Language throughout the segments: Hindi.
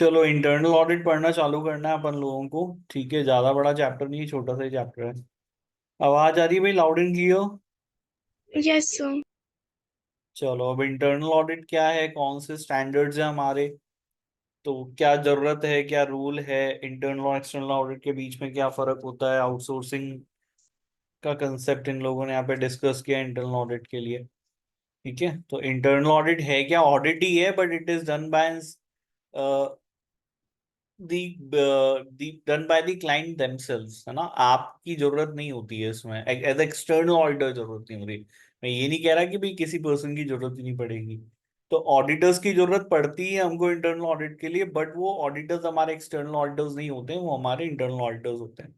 चलो इंटरनल ऑडिट पढ़ना चालू करना है अपन लोगों को। ठीक है, ज्यादा बड़ा चैप्टर नहीं है, छोटा सा ही चैप्टर है। आवाज आ रही है भाई, loud and clear? Yes sir. चलो, अब इंटरनल ऑडिट क्या है, कौन से स्टैंडर्ड्स हैं हमारे, तो क्या जरूरत है, क्या रूल है, इंटरनल और एक्सटर्नल ऑडिट के बीच में क्या फर्क होता है, आउटसोर्सिंग का कंसेप्ट इन लोगों ने यहाँ पे डिस्कस किया इंटरनल ऑडिट के लिए। ठीक है, तो इंटरनल ऑडिट है क्या, ऑडिट ही है, but it is done by done by the client themselves, है ना। आपकी जरूरत नहीं होती है इसमें, एज एक्सटर्नल ऑडिटर जरूरत नहीं होती। मैं ये नहीं कह रहा कि भाई किसी पर्सन की जरूरत ही नहीं पड़ेगी। तो ऑडिटर्स की जरूरत पड़ती है हमको इंटरनल ऑडिट के लिए, बट वो ऑडिटर्स हमारे एक्सटर्नल ऑडिटर्स नहीं होते हैं, वो हमारे इंटरनल ऑडिटर्स होते हैं।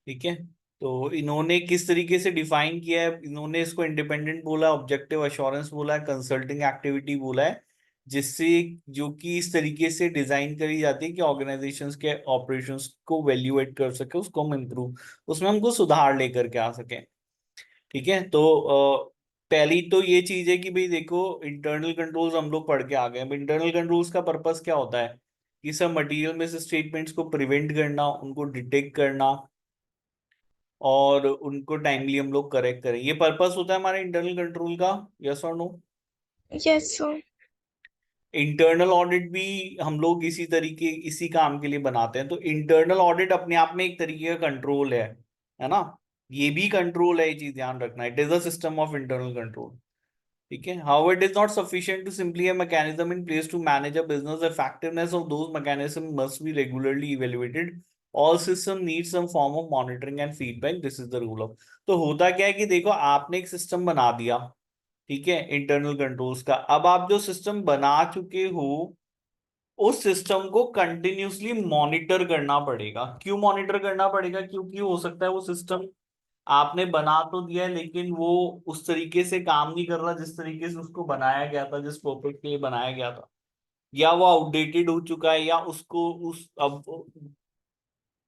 ठीक है, तो इन्होंने किस तरीके से डिफाइन किया है, इन्होंने इसको इंडिपेंडेंट बोला, ऑब्जेक्टिव अश्योरेंस बोला है, कंसल्टिंग एक्टिविटी बोला है, जिससे जो कि इस तरीके से डिजाइन करी जाती है कि ऑर्गेनाइजेशंस के ऑपरेशंस को वैल्यूएट कर सके, उसको हम इम्प्रूव, उसमें हमको सुधार लेकर के आ सके। ठीक है, तो पहली तो ये चीज है कि भाई देखो, इंटरनल कंट्रोल्स हम लोग पढ़ के आ गए। अब इंटरनल कंट्रोल्स का पर्पस क्या होता है कि सब मटेरियल में से स्टेटमेंट्स को प्रिवेंट करना, उनको डिटेक्ट करना, और उनको टाइमली हम लोग करेक्ट करें, ये पर्पस होता है हमारे इंटरनल कंट्रोल का। यस और no? Yes sir. Internal audit भी हम लोग इसी तरीके, इसी काम के लिए बनाते हैं। तो इंटरनल ऑडिट अपने आप में एक तरीके का कंट्रोल है ना। ये भी कंट्रोल है, ये चीज ध्यान रखना, it is a system of internal control. ठीक है, how it is not sufficient to simply a mechanism in place to manage a business. Effectiveness of those mechanisms must be regularly evaluated. All system needs some form of monitoring and feedback. This is the rule of। तो होता क्या है कि देखो, आपने एक सिस्टम बना दिया, ठीक है, इंटरनल कंट्रोल्स का। अब आप जो सिस्टम बना चुके हो, उस सिस्टम को कंटिन्यूसली मॉनिटर करना पड़ेगा। क्यों मॉनिटर करना पड़ेगा? क्योंकि हो सकता है वो सिस्टम आपने बना तो दिया है, लेकिन वो उस तरीके से काम नहीं कर रहा जिस तरीके से उसको बनाया गया था, जिस पर्पज के लिए बनाया गया था, या वो आउटडेटेड हो चुका है, या उसको उस अब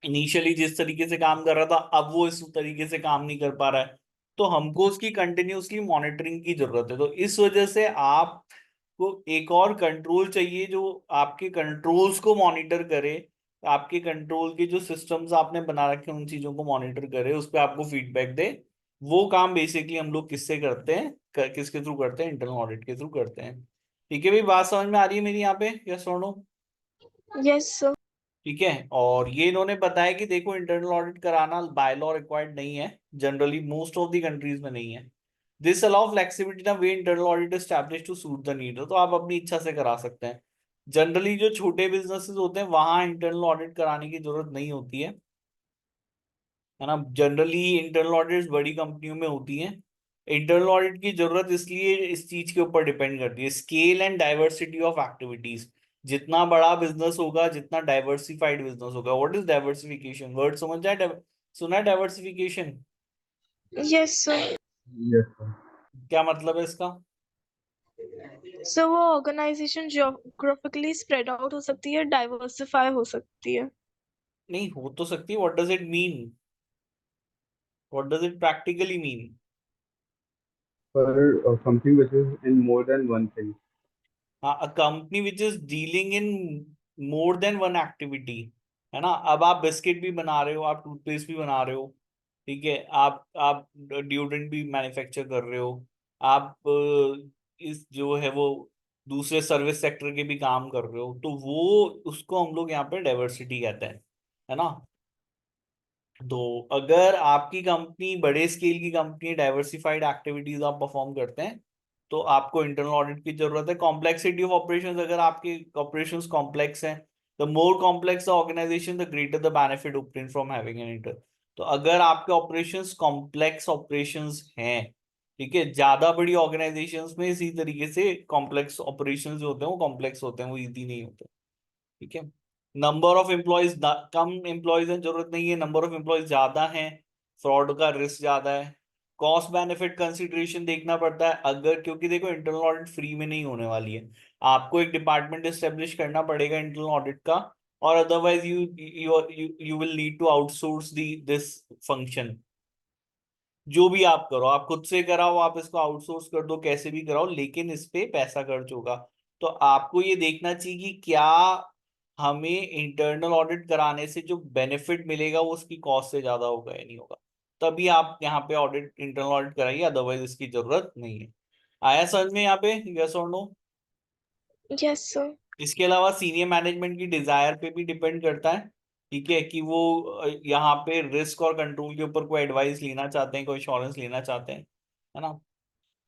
इनिशियली जिस तरीके से काम कर रहा था, अब वो इस तरीके से काम नहीं कर पा रहा है। तो हमको उसकी कंटिन्यूसली मॉनिटरिंग की जरूरत है। तो इस वजह से आपको एक और कंट्रोल चाहिए जो आपके कंट्रोल्स को मॉनिटर करे, आपके कंट्रोल के जो सिस्टम्स आपने बना रखे हैं उन चीजों को मॉनिटर करे, उस पर आपको फीडबैक दे। वो काम बेसिकली हम लोग किससे करते हैं, किसके थ्रू करते हैं, इंटरनल ऑडिट के थ्रू करते हैं। ठीक है भाई, बात समझ में आ रही है मेरी यहाँ पे, यस और नो? Yes sir. ठीक है, और ये इन्होंने बताया कि देखो, इंटरनल ऑडिट कराना बाय लॉ रिक्वायर्ड नहीं है, generally most of the countries में नहीं है। दिस अलाउ फ्लेक्सिबिलिटी ना way internal audit establish to suit the need, तो आप अपनी इच्छा से करा सकते हैं। जनरली जो छोटे बिजनेसेस होते हैं वहां इंटरनल ऑडिट कराने की जरूरत नहीं होती है ना। जनरली इंटरनल ऑडिट बड़ी कंपनियों में होती हैं। इंटरनल ऑडिट की जरूरत इसलिए इस चीज के ऊपर डिपेंड करती है, scale and diversity of activities. जितना बड़ा बिजनेस होगा, जितना डाइवर्सिफाइड बिजनेस होगा। What is diversification? वर्ड समझ जाए, सुना है diversification? Yes sir. Yes sir. क्या मतलब है इसका? सर वो ऑर्गेनाइजेशन ज्योग्राफिकली स्प्रेड आउट हो सकती है, डाइवर्सिफाई हो सकती है। नहीं हो तो सकती है, what does it mean, what does it practically mean? For something which is in more than one thing. हाँ, a company which is dealing in more than one activity, है ना। अब आप बिस्किट भी बना रहे हो, आप टूथपेस्ट भी बना रहे हो, ठीक है, आप डिओड्रेंट भी मैन्युफैक्चर कर रहे हो, आप इस जो है वो दूसरे सर्विस सेक्टर के भी काम कर रहे हो, तो वो उसको हम लोग यहाँ पे डाइवर्सिटी कहते हैं, है ना। तो अगर आपकी कंपनी बड़े स्केल की कंपनी, डाइवर्सिफाइड एक्टिविटीज आप परफॉर्म करते हैं, तो आपको इंटरनल ऑडिट की जरूरत है। कॉम्प्लेक्सिटी ऑफ ऑपरेशंस, अगर आपके ऑपरेशंस कॉम्प्लेक्स हैं, the more complex the organisation the greater the benefit obtained from having an inter. तो अगर आपके ऑपरेशंस कॉम्प्लेक्स ऑपरेशंस हैं, ठीक है, ज्यादा बड़ी ऑर्गेनाइजेशंस में इसी तरीके से कॉम्प्लेक्स ऑपरेशंस जो होते हैं वो कॉम्प्लेक्स होते हैं, वो इजी नहीं होते। ठीक है, number of employees, come employees हैं, जरूरत नहीं है, नंबर ऑफ एम्प्लॉयज ज्यादा हैं, फ्रॉड का रिस्क ज्यादा है। कॉस्ट बेनिफिट कंसिडरेशन देखना पड़ता है, अगर, क्योंकि देखो इंटरनल ऑडिट फ्री में नहीं होने वाली है। आपको एक डिपार्टमेंट एस्टेब्लिश करना पड़ेगा इंटरनल ऑडिट का, और otherwise you will need to outsource the this function. जो भी आप करो, आप खुद से कराओ, आप इसको आउटसोर्स कर दो, कैसे भी कराओ, लेकिन इस पे पैसा खर्च होगा। तो आपको ये देखना चाहिए कि क्या हमें इंटरनल ऑडिट कराने से जो बेनिफिट मिलेगा वो उसकी कॉस्ट से ज्यादा होगा या नहीं होगा, तभी आप यहाँ पे ऑडिट इंटरनल ऑडिट कराइए, अदरवाइज इसकी जरूरत नहीं है। आया समझ में यहाँ पे, यस और नो? yes sir. इसके अलावा सीनियर मैनेजमेंट की डिजायर पे भी डिपेंड करता है, ठीक है, कि वो यहाँ पे रिस्क और कंट्रोल के ऊपर कोई एडवाइस लेना चाहते हैं, कोई इंश्योरेंस लेना चाहते हैं, है ना।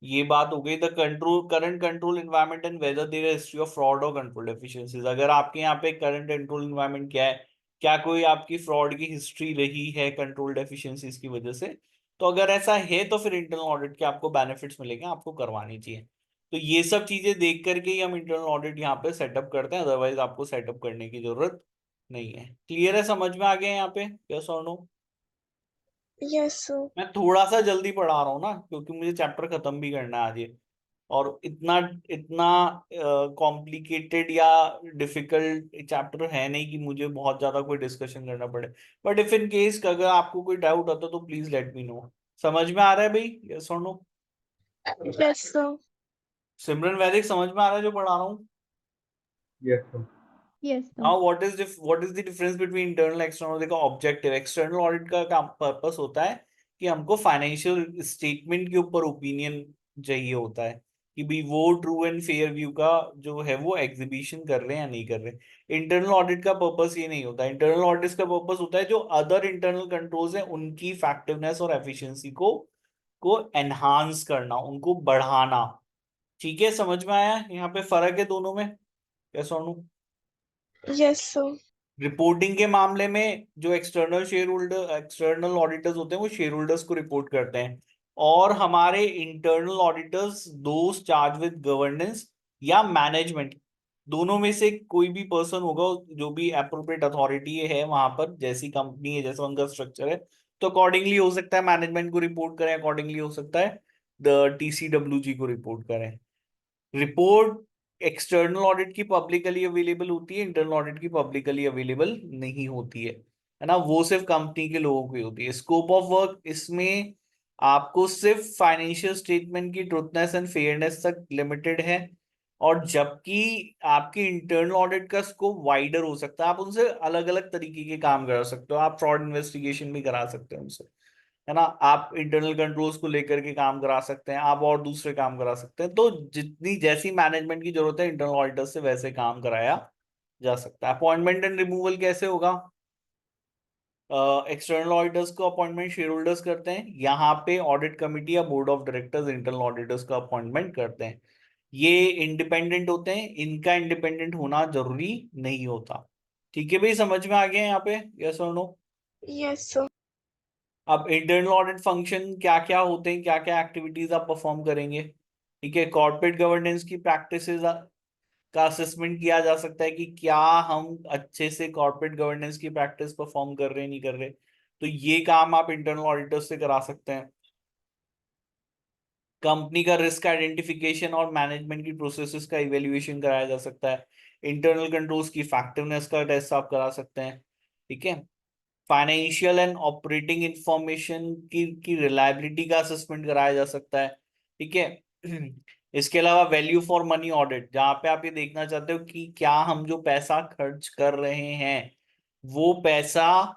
ये बात हो गई the control current control environment and whether there history of fraud और कंट्रोल डेफिशिएंसीज। अगर आपके यहाँ पे करंट कंट्रोल एनवायरनमेंट क्या है, क्या कोई आपकी फ्रॉड की हिस्ट्री रही है कंट्रोल डेफिशिएंसीज की वजह से, तो अगर ऐसा है तो फिर इंटरनल ऑडिट के आपको बेनिफिट्स मिलेंगे, आपको करवानी चाहिए। तो ये सब चीजें देख करके ही हम इंटरनल ऑडिट यहाँ पे सेटअप करते हैं, अदरवाइज आपको सेटअप करने की जरूरत नहीं है। क्लियर है, समझ में आ गया है यहाँ पे, यस और नो? yes sir. मैं थोड़ा सा जल्दी पढ़ा रहा हूँ ना, क्योंकि मुझे चैप्टर खत्म भी करना है आज ये, और इतना इतना कॉम्प्लिकेटेड या डिफिकल्ट चैप्टर है नहीं कि मुझे बहुत ज्यादा कोई डिस्कशन करना पड़े। बट इफ इन केस अगर आपको कोई डाउट आता तो प्लीज लेट मी नो। समझ में आ रहा है भाई, यस और नो? yes sir. सिमरन वैदिक समझ में आ रहा है जो पढ़ा रहा हूँ? Yes, sir. Yes, sir. Now what is the difference between internal external? देखो, ऑब्जेक्टिव एक्सटर्नल ऑडिट का काम पर्पस होता है कि हमको फाइनेंशियल स्टेटमेंट के ऊपर ओपिनियन चाहिए होता है कि भाई वो ट्रू एंड फेयर व्यू का जो है वो एग्जीबिशन कर रहे हैं या नहीं कर रहे। इंटरनल ऑडिट का पर्पस ये नहीं होता। इंटरनल ऑडिट का पर्पस होता है जो अदर इंटरनल कंट्रोल्स हैं उनकी इफेक्टिवनेस और एफिशिएंसी को एनहांस करना, उनको बढ़ाना। ठीक है, समझ में आया यहाँ पे फर्क है दोनों में, कैसा? yes sir. रिपोर्टिंग के मामले में जो एक्सटर्नल ऑडिटर्स होते हैं वो शेयर होल्डर्स को रिपोर्ट करते हैं, और हमारे internal auditors those charge with governance या मैनेजमेंट, दोनों में से कोई भी पर्सन होगा, जो भी अप्रोप्रिएट अथॉरिटी है वहां पर, जैसी कंपनी है जैसा उनका स्ट्रक्चर है, तो अकॉर्डिंगली हो सकता है मैनेजमेंट को रिपोर्ट करें, अकॉर्डिंगली हो सकता है द TCWG को रिपोर्ट करें। रिपोर्ट एक्सटर्नल ऑडिट की पब्लिकली अवेलेबल होती है, इंटरनल ऑडिट की पब्लिकली अवेलेबल नहीं होती है ना, वो सिर्फ कंपनी के लोगों की होती है। स्कोप ऑफ वर्क इसमें आपको सिर्फ फाइनेंशियल स्टेटमेंट की ट्रुथनेस एंड फेयरनेस तक लिमिटेड है, और जबकि आपकी इंटरनल ऑडिट का स्कोप वाइडर हो सकता है, आप उनसे अलग अलग तरीके के काम करा सकते हो, आप फ्रॉड इन्वेस्टिगेशन भी करा सकते हो उनसे, है ना, आप इंटरनल कंट्रोल्स को लेकर के काम करा सकते हैं, आप और दूसरे काम करा सकते हैं। तो जितनी जैसी मैनेजमेंट की जरूरत है इंटरनल ऑडिटर से वैसे काम कराया जा सकता है। अपॉइंटमेंट एंड रिमूवल कैसे होगा? एक्सटर्नल ऑडिटर्स को अपॉइंटमेंट शेयर होल्डर्स करते हैं, यहाँ पे ऑडिट कमिटी या board of directors internal auditors का अपॉइंटमेंट करते हैं। ये इंडिपेंडेंट होते हैं, इनका इंडिपेंडेंट होना जरूरी नहीं होता। ठीक है भाई, समझ में आ गया यहाँ पे, यस और नो? yes sir. अब इंटरनल ऑडिट फंक्शन क्या क्या होते हैं, क्या क्या एक्टिविटीज आप परफॉर्म करेंगे? ठीक है, कॉर्पोरेट गवर्नेंस की प्रैक्टिसेस का असेसमेंट किया जा सकता है कि क्या हम अच्छे से कॉर्पोरेट गवर्नेंस की प्रैक्टिस परफॉर्म कर रहे हैं नहीं कर रहे, तो ये काम आप इंटरनल ऑडिटर से करा सकते हैं। कंपनी का रिस्क आइडेंटिफिकेशन और मैनेजमेंट की प्रोसेसेस का इवेल्युएशन कराया जा सकता है। इंटरनल कंट्रोल्स की इफेक्टिवनेस का टेस्ट आप करा सकते हैं। ठीक है, फाइनेंशियल एंड ऑपरेटिंग इंफॉर्मेशन की रिलायबिलिटी का असेसमेंट कराया जा सकता है। ठीक है, इसके अलावा वैल्यू फॉर मनी ऑडिट, जहां पे आप ये देखना चाहते हो कि क्या हम जो पैसा खर्च कर रहे हैं वो पैसा,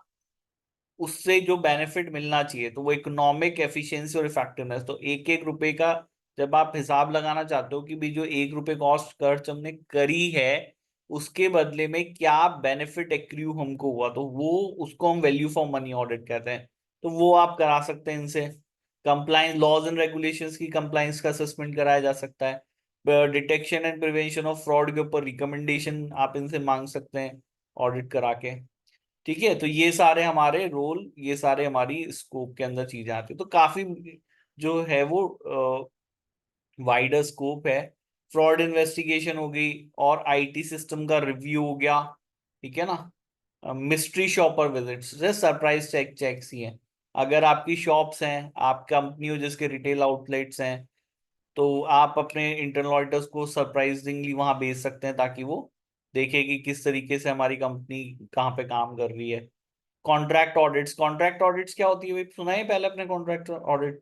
उससे जो बेनिफिट मिलना चाहिए, तो वो इकोनॉमिक एफिशिएंसी और इफेक्टिवनेस, तो एक एक रुपए का जब आप हिसाब लगाना चाहते हो कि भी जो 1 रुपए कॉस्ट खर्च हमने करी है उसके बदले में क्या बेनिफिट एक्रू हमको हुआ, तो वो उसको हम वैल्यू फॉर मनी ऑडिट कहते हैं। तो वो आप करा सकते हैं इनसे। कंप्लाइंस लॉज एंड रेगुलेशंस की कंप्लाइंस का असेसमेंट कराया जा सकता है। Detection and prevention of fraud के ऊपर रिकमेंडेशन आप इनसे मांग सकते हैं ऑडिट करा के। ठीक है, तो ये सारे हमारे रोल, ये सारे हमारी स्कोप के अंदर चीजें आती है, तो काफी जो है वो वाइडर स्कोप है। फ्रॉड इन्वेस्टिगेशन हो गई, और IT सिस्टम का रिव्यू हो गया। ठीक है ना, mystery shopper visits, surprise checks ही हैं। अगर आपकी शॉप्स हैं, आप कंपनी हो जिसके रिटेल आउटलेट्स हैं, तो आप अपने इंटरनल ऑडिटर्स को सरप्राइजिंगली वहां भेज सकते हैं ताकि वो देखे कि किस तरीके से हमारी कंपनी कहाँ पे काम कर रही है। कॉन्ट्रैक्ट ऑडिट्स क्या होती है भाई, सुना है पहले अपने? कॉन्ट्रैक्ट ऑडिट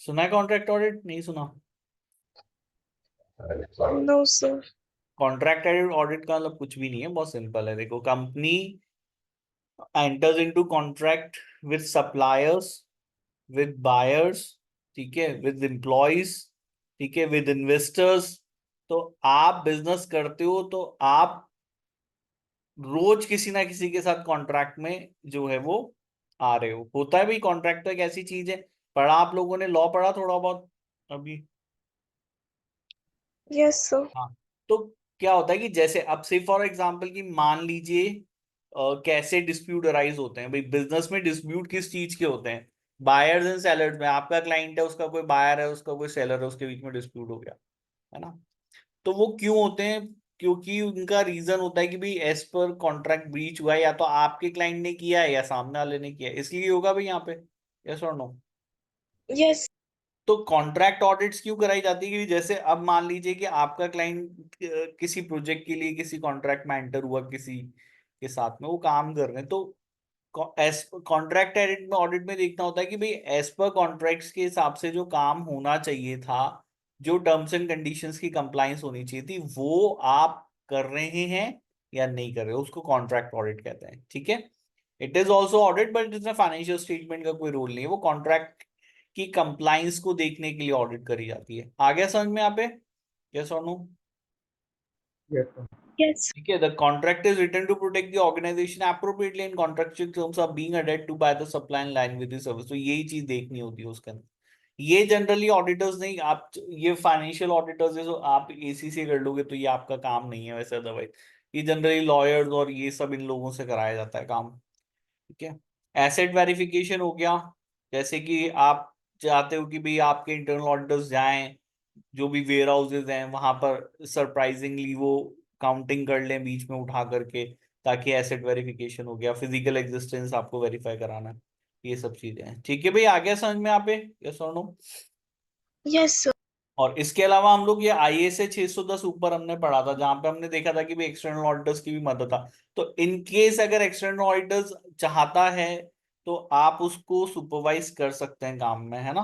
सुना है? कॉन्ट्रैक्ट ऑडिट नहीं सुना? No, sir. कॉन्ट्रैक्टेड ऑडिट का मतलब कुछ भी नहीं है, बहुत सिंपल है। देखो, company enters into contract with suppliers, with buyers, ठीक है, विद एम्प्लॉयज, ठीक है, विद इन्वेस्टर्स। तो आप बिजनेस करते हो तो आप रोज किसी ना किसी के साथ कॉन्ट्रैक्ट में जो है वो आ रहे हो। होता है भाई, कॉन्ट्रैक्ट तो एक ऐसी चीज है। पढ़ा आप लोगों ने लॉ पढ़ा थोड़ा बहुत अभी? Yes, sir. हाँ। तो क्या होता है कि जैसे अब से फॉर एग्जांपल कि मान लीजिए कैसे डिस्प्यूट अराइज होते हैं भाई बिजनेस में। डिस्प्यूट किस चीज के होते हैं? बायर्स एंड सेलर्स में। आपका क्लाइंट है, उसका कोई बायर है, उसका कोई सेलर है, उसके बीच में डिस्प्यूट हो गया, है ना? तो वो क्यों होते हैं? क्योंकि उनका रीजन होता है कि भाई एज पर कॉन्ट्रैक्ट ब्रीच हुआ है, या तो आपके क्लाइंट ने किया है या सामने वाले ने किया है, इसलिए होगा भाई यहाँ पे। यस और नो? Yes. तो कॉन्ट्रैक्ट ऑडिट्स क्यों कराई जाती है? कि जैसे अब मान लीजिए कि आपका क्लाइंट किसी प्रोजेक्ट के लिए किसी कॉन्ट्रैक्ट में एंटर हुआ, किसी के साथ में वो काम कर रहे हैं, तो एस कॉन्ट्रैक्ट ऑडिट में देखना होता है कि भाई एज पर कॉन्ट्रैक्ट्स के हिसाब से जो काम होना चाहिए था, जो टर्म्स एंड कंडीशंस की कंप्लायंस होनी चाहिए थी, वो आप कर रहे हैं या नहीं कर रहे हो, उसको कॉन्ट्रैक्ट ऑडिट कहते हैं। ठीक है? It is also audit, but इसमें फाइनेंशियल स्टेटमेंट का कोई रोल नहीं है। वो कॉन्ट्रैक्ट की कंप्लायंस को देखने के लिए ऑडिट करी जाती है। आ गया समझ में यहाँ पे? यस और नो? Yes, sir. Yes. ठीक है। The contract is written to protect the organisation appropriately in contractual terms are being added to by the supply in line with the service. तो यही चीज देखनी होती है उसके अंदर। ये जनरली ऑडिटर्स नहीं, आप ये फाइनेंशियल ऑडिटर्स है, जो आप एसी से कर लोगे तो ये आपका काम नहीं है वैसे। अदरवाइज ये जनरली लॉयर्स और ये सब इन लोगों से कराया जाता है काम। ठीक है? एसेट वेरिफिकेशन हो गया। जैसे कि आप चाहते हो कि भाई आपके इंटरनल ऑडिटर्स जाएं जो भी वेयर हाउसेज हैं वहां पर, सरप्राइजिंगली वो काउंटिंग कर लें बीच में उठा करके, ताकि एसेट वेरिफिकेशन हो गया। फिजिकल एग्जिस्टेंस आपको वेरीफाई कराना है। ये सब चीजें हैं। ठीक है भाई, आ गया समझ में यहाँ पे? यस और नो? Yes, sir. और इसके अलावा हम लोग ये आईएसए 610 ऊपर हमने पढ़ा था, जहां पे हमने देखा था कि भाई एक्सटर्नल ऑडिटर्स की भी मदद था। तो इन केस अगर एक्सटर्नल ऑडिटर्स चाहता है तो आप उसको सुपरवाइज कर सकते हैं काम में, है ना?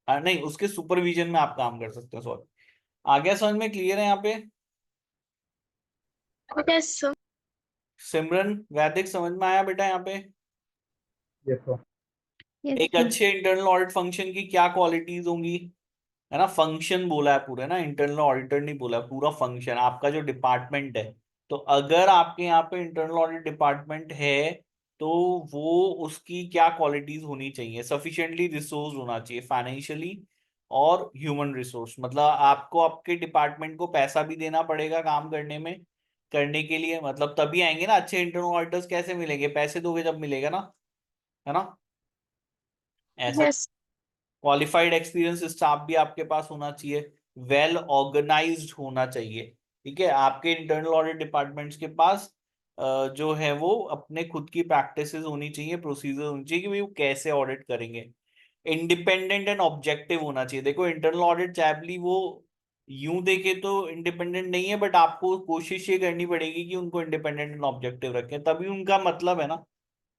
नहीं, उसके सुपरविजन में आप काम कर सकते हैं, सॉरी। आ गया समझ में? क्लियर है यहाँ पे? Yes, sir. सिमरन वैदिक समझ में आया बेटा यहाँ पे? Yes, sir. Yes, एक sir. अच्छे इंटरनल ऑडिट फंक्शन की क्या क्वालिटीज होंगी, है ना? फंक्शन बोला है पूरा, ना इंटरनल ऑडिटर नहीं बोला, पूरा फंक्शन आपका जो डिपार्टमेंट है। तो अगर आपके यहाँ पे इंटरनल ऑडिट डिपार्टमेंट है तो वो उसकी क्या क्वालिटीज होनी चाहिए? सफिशिएंटली रिसोर्स होना चाहिए, फाइनेंशियली और ह्यूमन रिसोर्स। मतलब आपको आपके डिपार्टमेंट को पैसा भी देना पड़ेगा काम करने में, करने के लिए, मतलब तभी आएंगे ना अच्छे इंटरनल ऑडिटर्स। कैसे मिलेंगे? पैसे दोगे जब मिलेगा ना, है ना? ऐसा। Yes. क्वालिफाइड एक्सपीरियंस स्टाफ भी आपके पास होना चाहिए। वेल ऑर्गेनाइज्ड होना चाहिए। ठीक है? आपके इंटरनल ऑडिट डिपार्टमेंट्स के पास जो है वो अपने खुद की प्रैक्टिसेस होनी चाहिए, प्रोसीजर होनी चाहिए कि भाई वो कैसे ऑडिट करेंगे। इंडिपेंडेंट एंड ऑब्जेक्टिव होना चाहिए। देखो, इंटरनल ऑडिट चाहे वो यूं देखे तो इंडिपेंडेंट नहीं है, बट आपको कोशिश ये करनी पड़ेगी कि उनको इंडिपेंडेंट एंड ऑब्जेक्टिव रखें, तभी उनका मतलब है ना,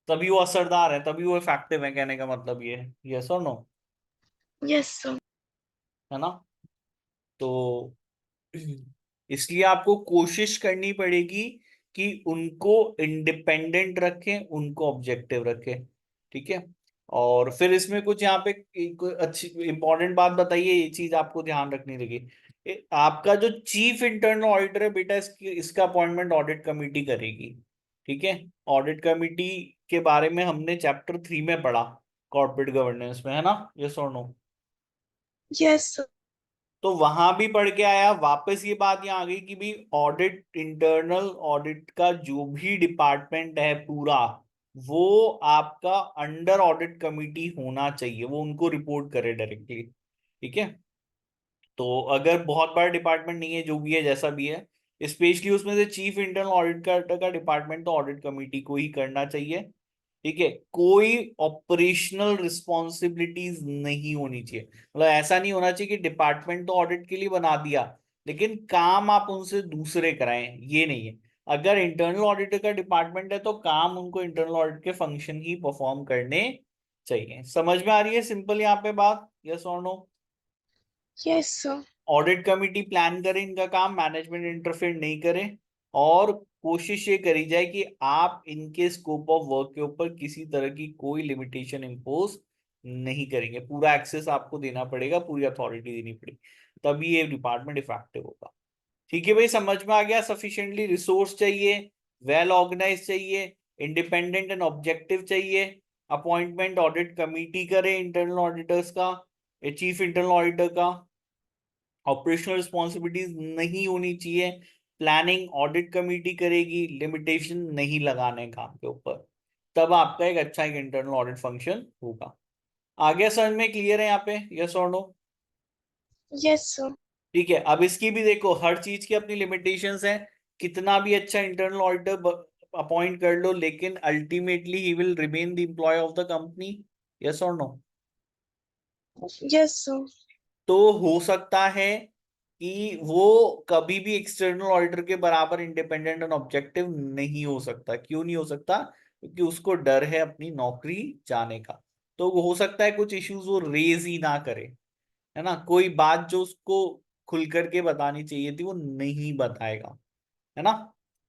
तभी वो असरदार है, तभी वो इफेक्टिव है। कहने का मतलब ये है। यस और नो? Yes, sir. है ना? तो इसलिए आपको कोशिश करनी पड़ेगी कि उनको इंडिपेंडेंट रखें, उनको ऑब्जेक्टिव रखें। ठीक है? और फिर इसमें कुछ यहाँ पे एक अच्छी इंपॉर्टेंट बात बताइए, ये चीज आपको ध्यान रखनी रहेगी। आपका जो चीफ इंटरनल ऑडिटर है बेटा, इसका अपॉइंटमेंट ऑडिट कमेटी करेगी। ठीक है? ऑडिट कमेटी के बारे में हमने चैप्टर 3 में पढ़ा, कॉर्पोरेट गवर्नेंस में, है ना? यस और नो? Yes, sir. तो वहां भी पढ़ के आया, वापस ये बात यहाँ आ गई कि भाई ऑडिट, इंटरनल ऑडिट का जो भी डिपार्टमेंट है पूरा, वो आपका अंडर ऑडिट कमिटी होना चाहिए, वो उनको रिपोर्ट करे डायरेक्टली। ठीक है? तो अगर बहुत बड़ा डिपार्टमेंट नहीं है, जो भी है जैसा भी है, स्पेशली उसमें से चीफ इंटरनल ऑडिट का डिपार्टमेंट तो ऑडिट कमिटी को ही करना चाहिए। ठीक है? कोई ऑपरेशनल रिस्पॉन्सिबिलिटीज नहीं होनी चाहिए। मतलब ऐसा नहीं होना चाहिए कि डिपार्टमेंट तो ऑडिट के लिए बना दिया लेकिन काम आप उनसे दूसरे कराएं, ये नहीं है। अगर इंटरनल ऑडिटर का डिपार्टमेंट है तो काम उनको इंटरनल ऑडिट के फंक्शन ही परफॉर्म करने चाहिए। समझ में आ रही है सिंपल यहाँ पे बात? यस और no? Yes, sir. Audit committee plan करे इनका काम, मैनेजमेंट इंटरफेयर नहीं करे, और कोशिश ये करी जाए कि आप इनके स्कोप ऑफ वर्क के ऊपर किसी तरह की कोई लिमिटेशन इम्पोज नहीं करेंगे। पूरा एक्सेस आपको देना पड़ेगा, पूरी अथॉरिटी देनी पड़ेगी, तभी ये डिपार्टमेंट इफेक्टिव होगा। ठीक है भाई, समझ में आ गया? सफिशिएंटली रिसोर्स चाहिए, वेल ऑर्गेनाइज चाहिए, इंडिपेंडेंट एंड ऑब्जेक्टिव चाहिए, अपॉइंटमेंट ऑडिट कमिटी करे इंटरनल ऑडिटर्स का, चीफ इंटरनल ऑडिटर का, ऑपरेशनल रिस्पॉन्सिबिलिटीज नहीं होनी चाहिए, प्लानिंग ऑडिट कमिटी करेगी, लिमिटेशन नहीं लगाने काम के ऊपर, तब आपका एक अच्छा एक इंटरनल ऑडिट फंक्शन होगा। आगे समझ में क्लियर है यहाँ पे? यस और नो? Yes, sir. ठीक है, अब इसकी भी देखो, हर चीज की अपनी लिमिटेशंस हैं। कितना भी अच्छा इंटरनल ऑडिटर अपॉइंट कर लो, लेकिन ultimately he will remain the employ of the company. Yes और नो? Yes, sir. तो हो सकता है कि वो कभी भी एक्सटर्नल ऑडिटर के बराबर इंडिपेंडेंट एंड ऑब्जेक्टिव नहीं हो सकता। क्यों नहीं हो सकता? क्योंकि उसको डर है अपनी नौकरी जाने का। तो हो सकता है कुछ इश्यूज वो रेज ही ना करे, है ना, कोई बात जो उसको खुल करके बतानी चाहिए थी वो नहीं बताएगा, है ना।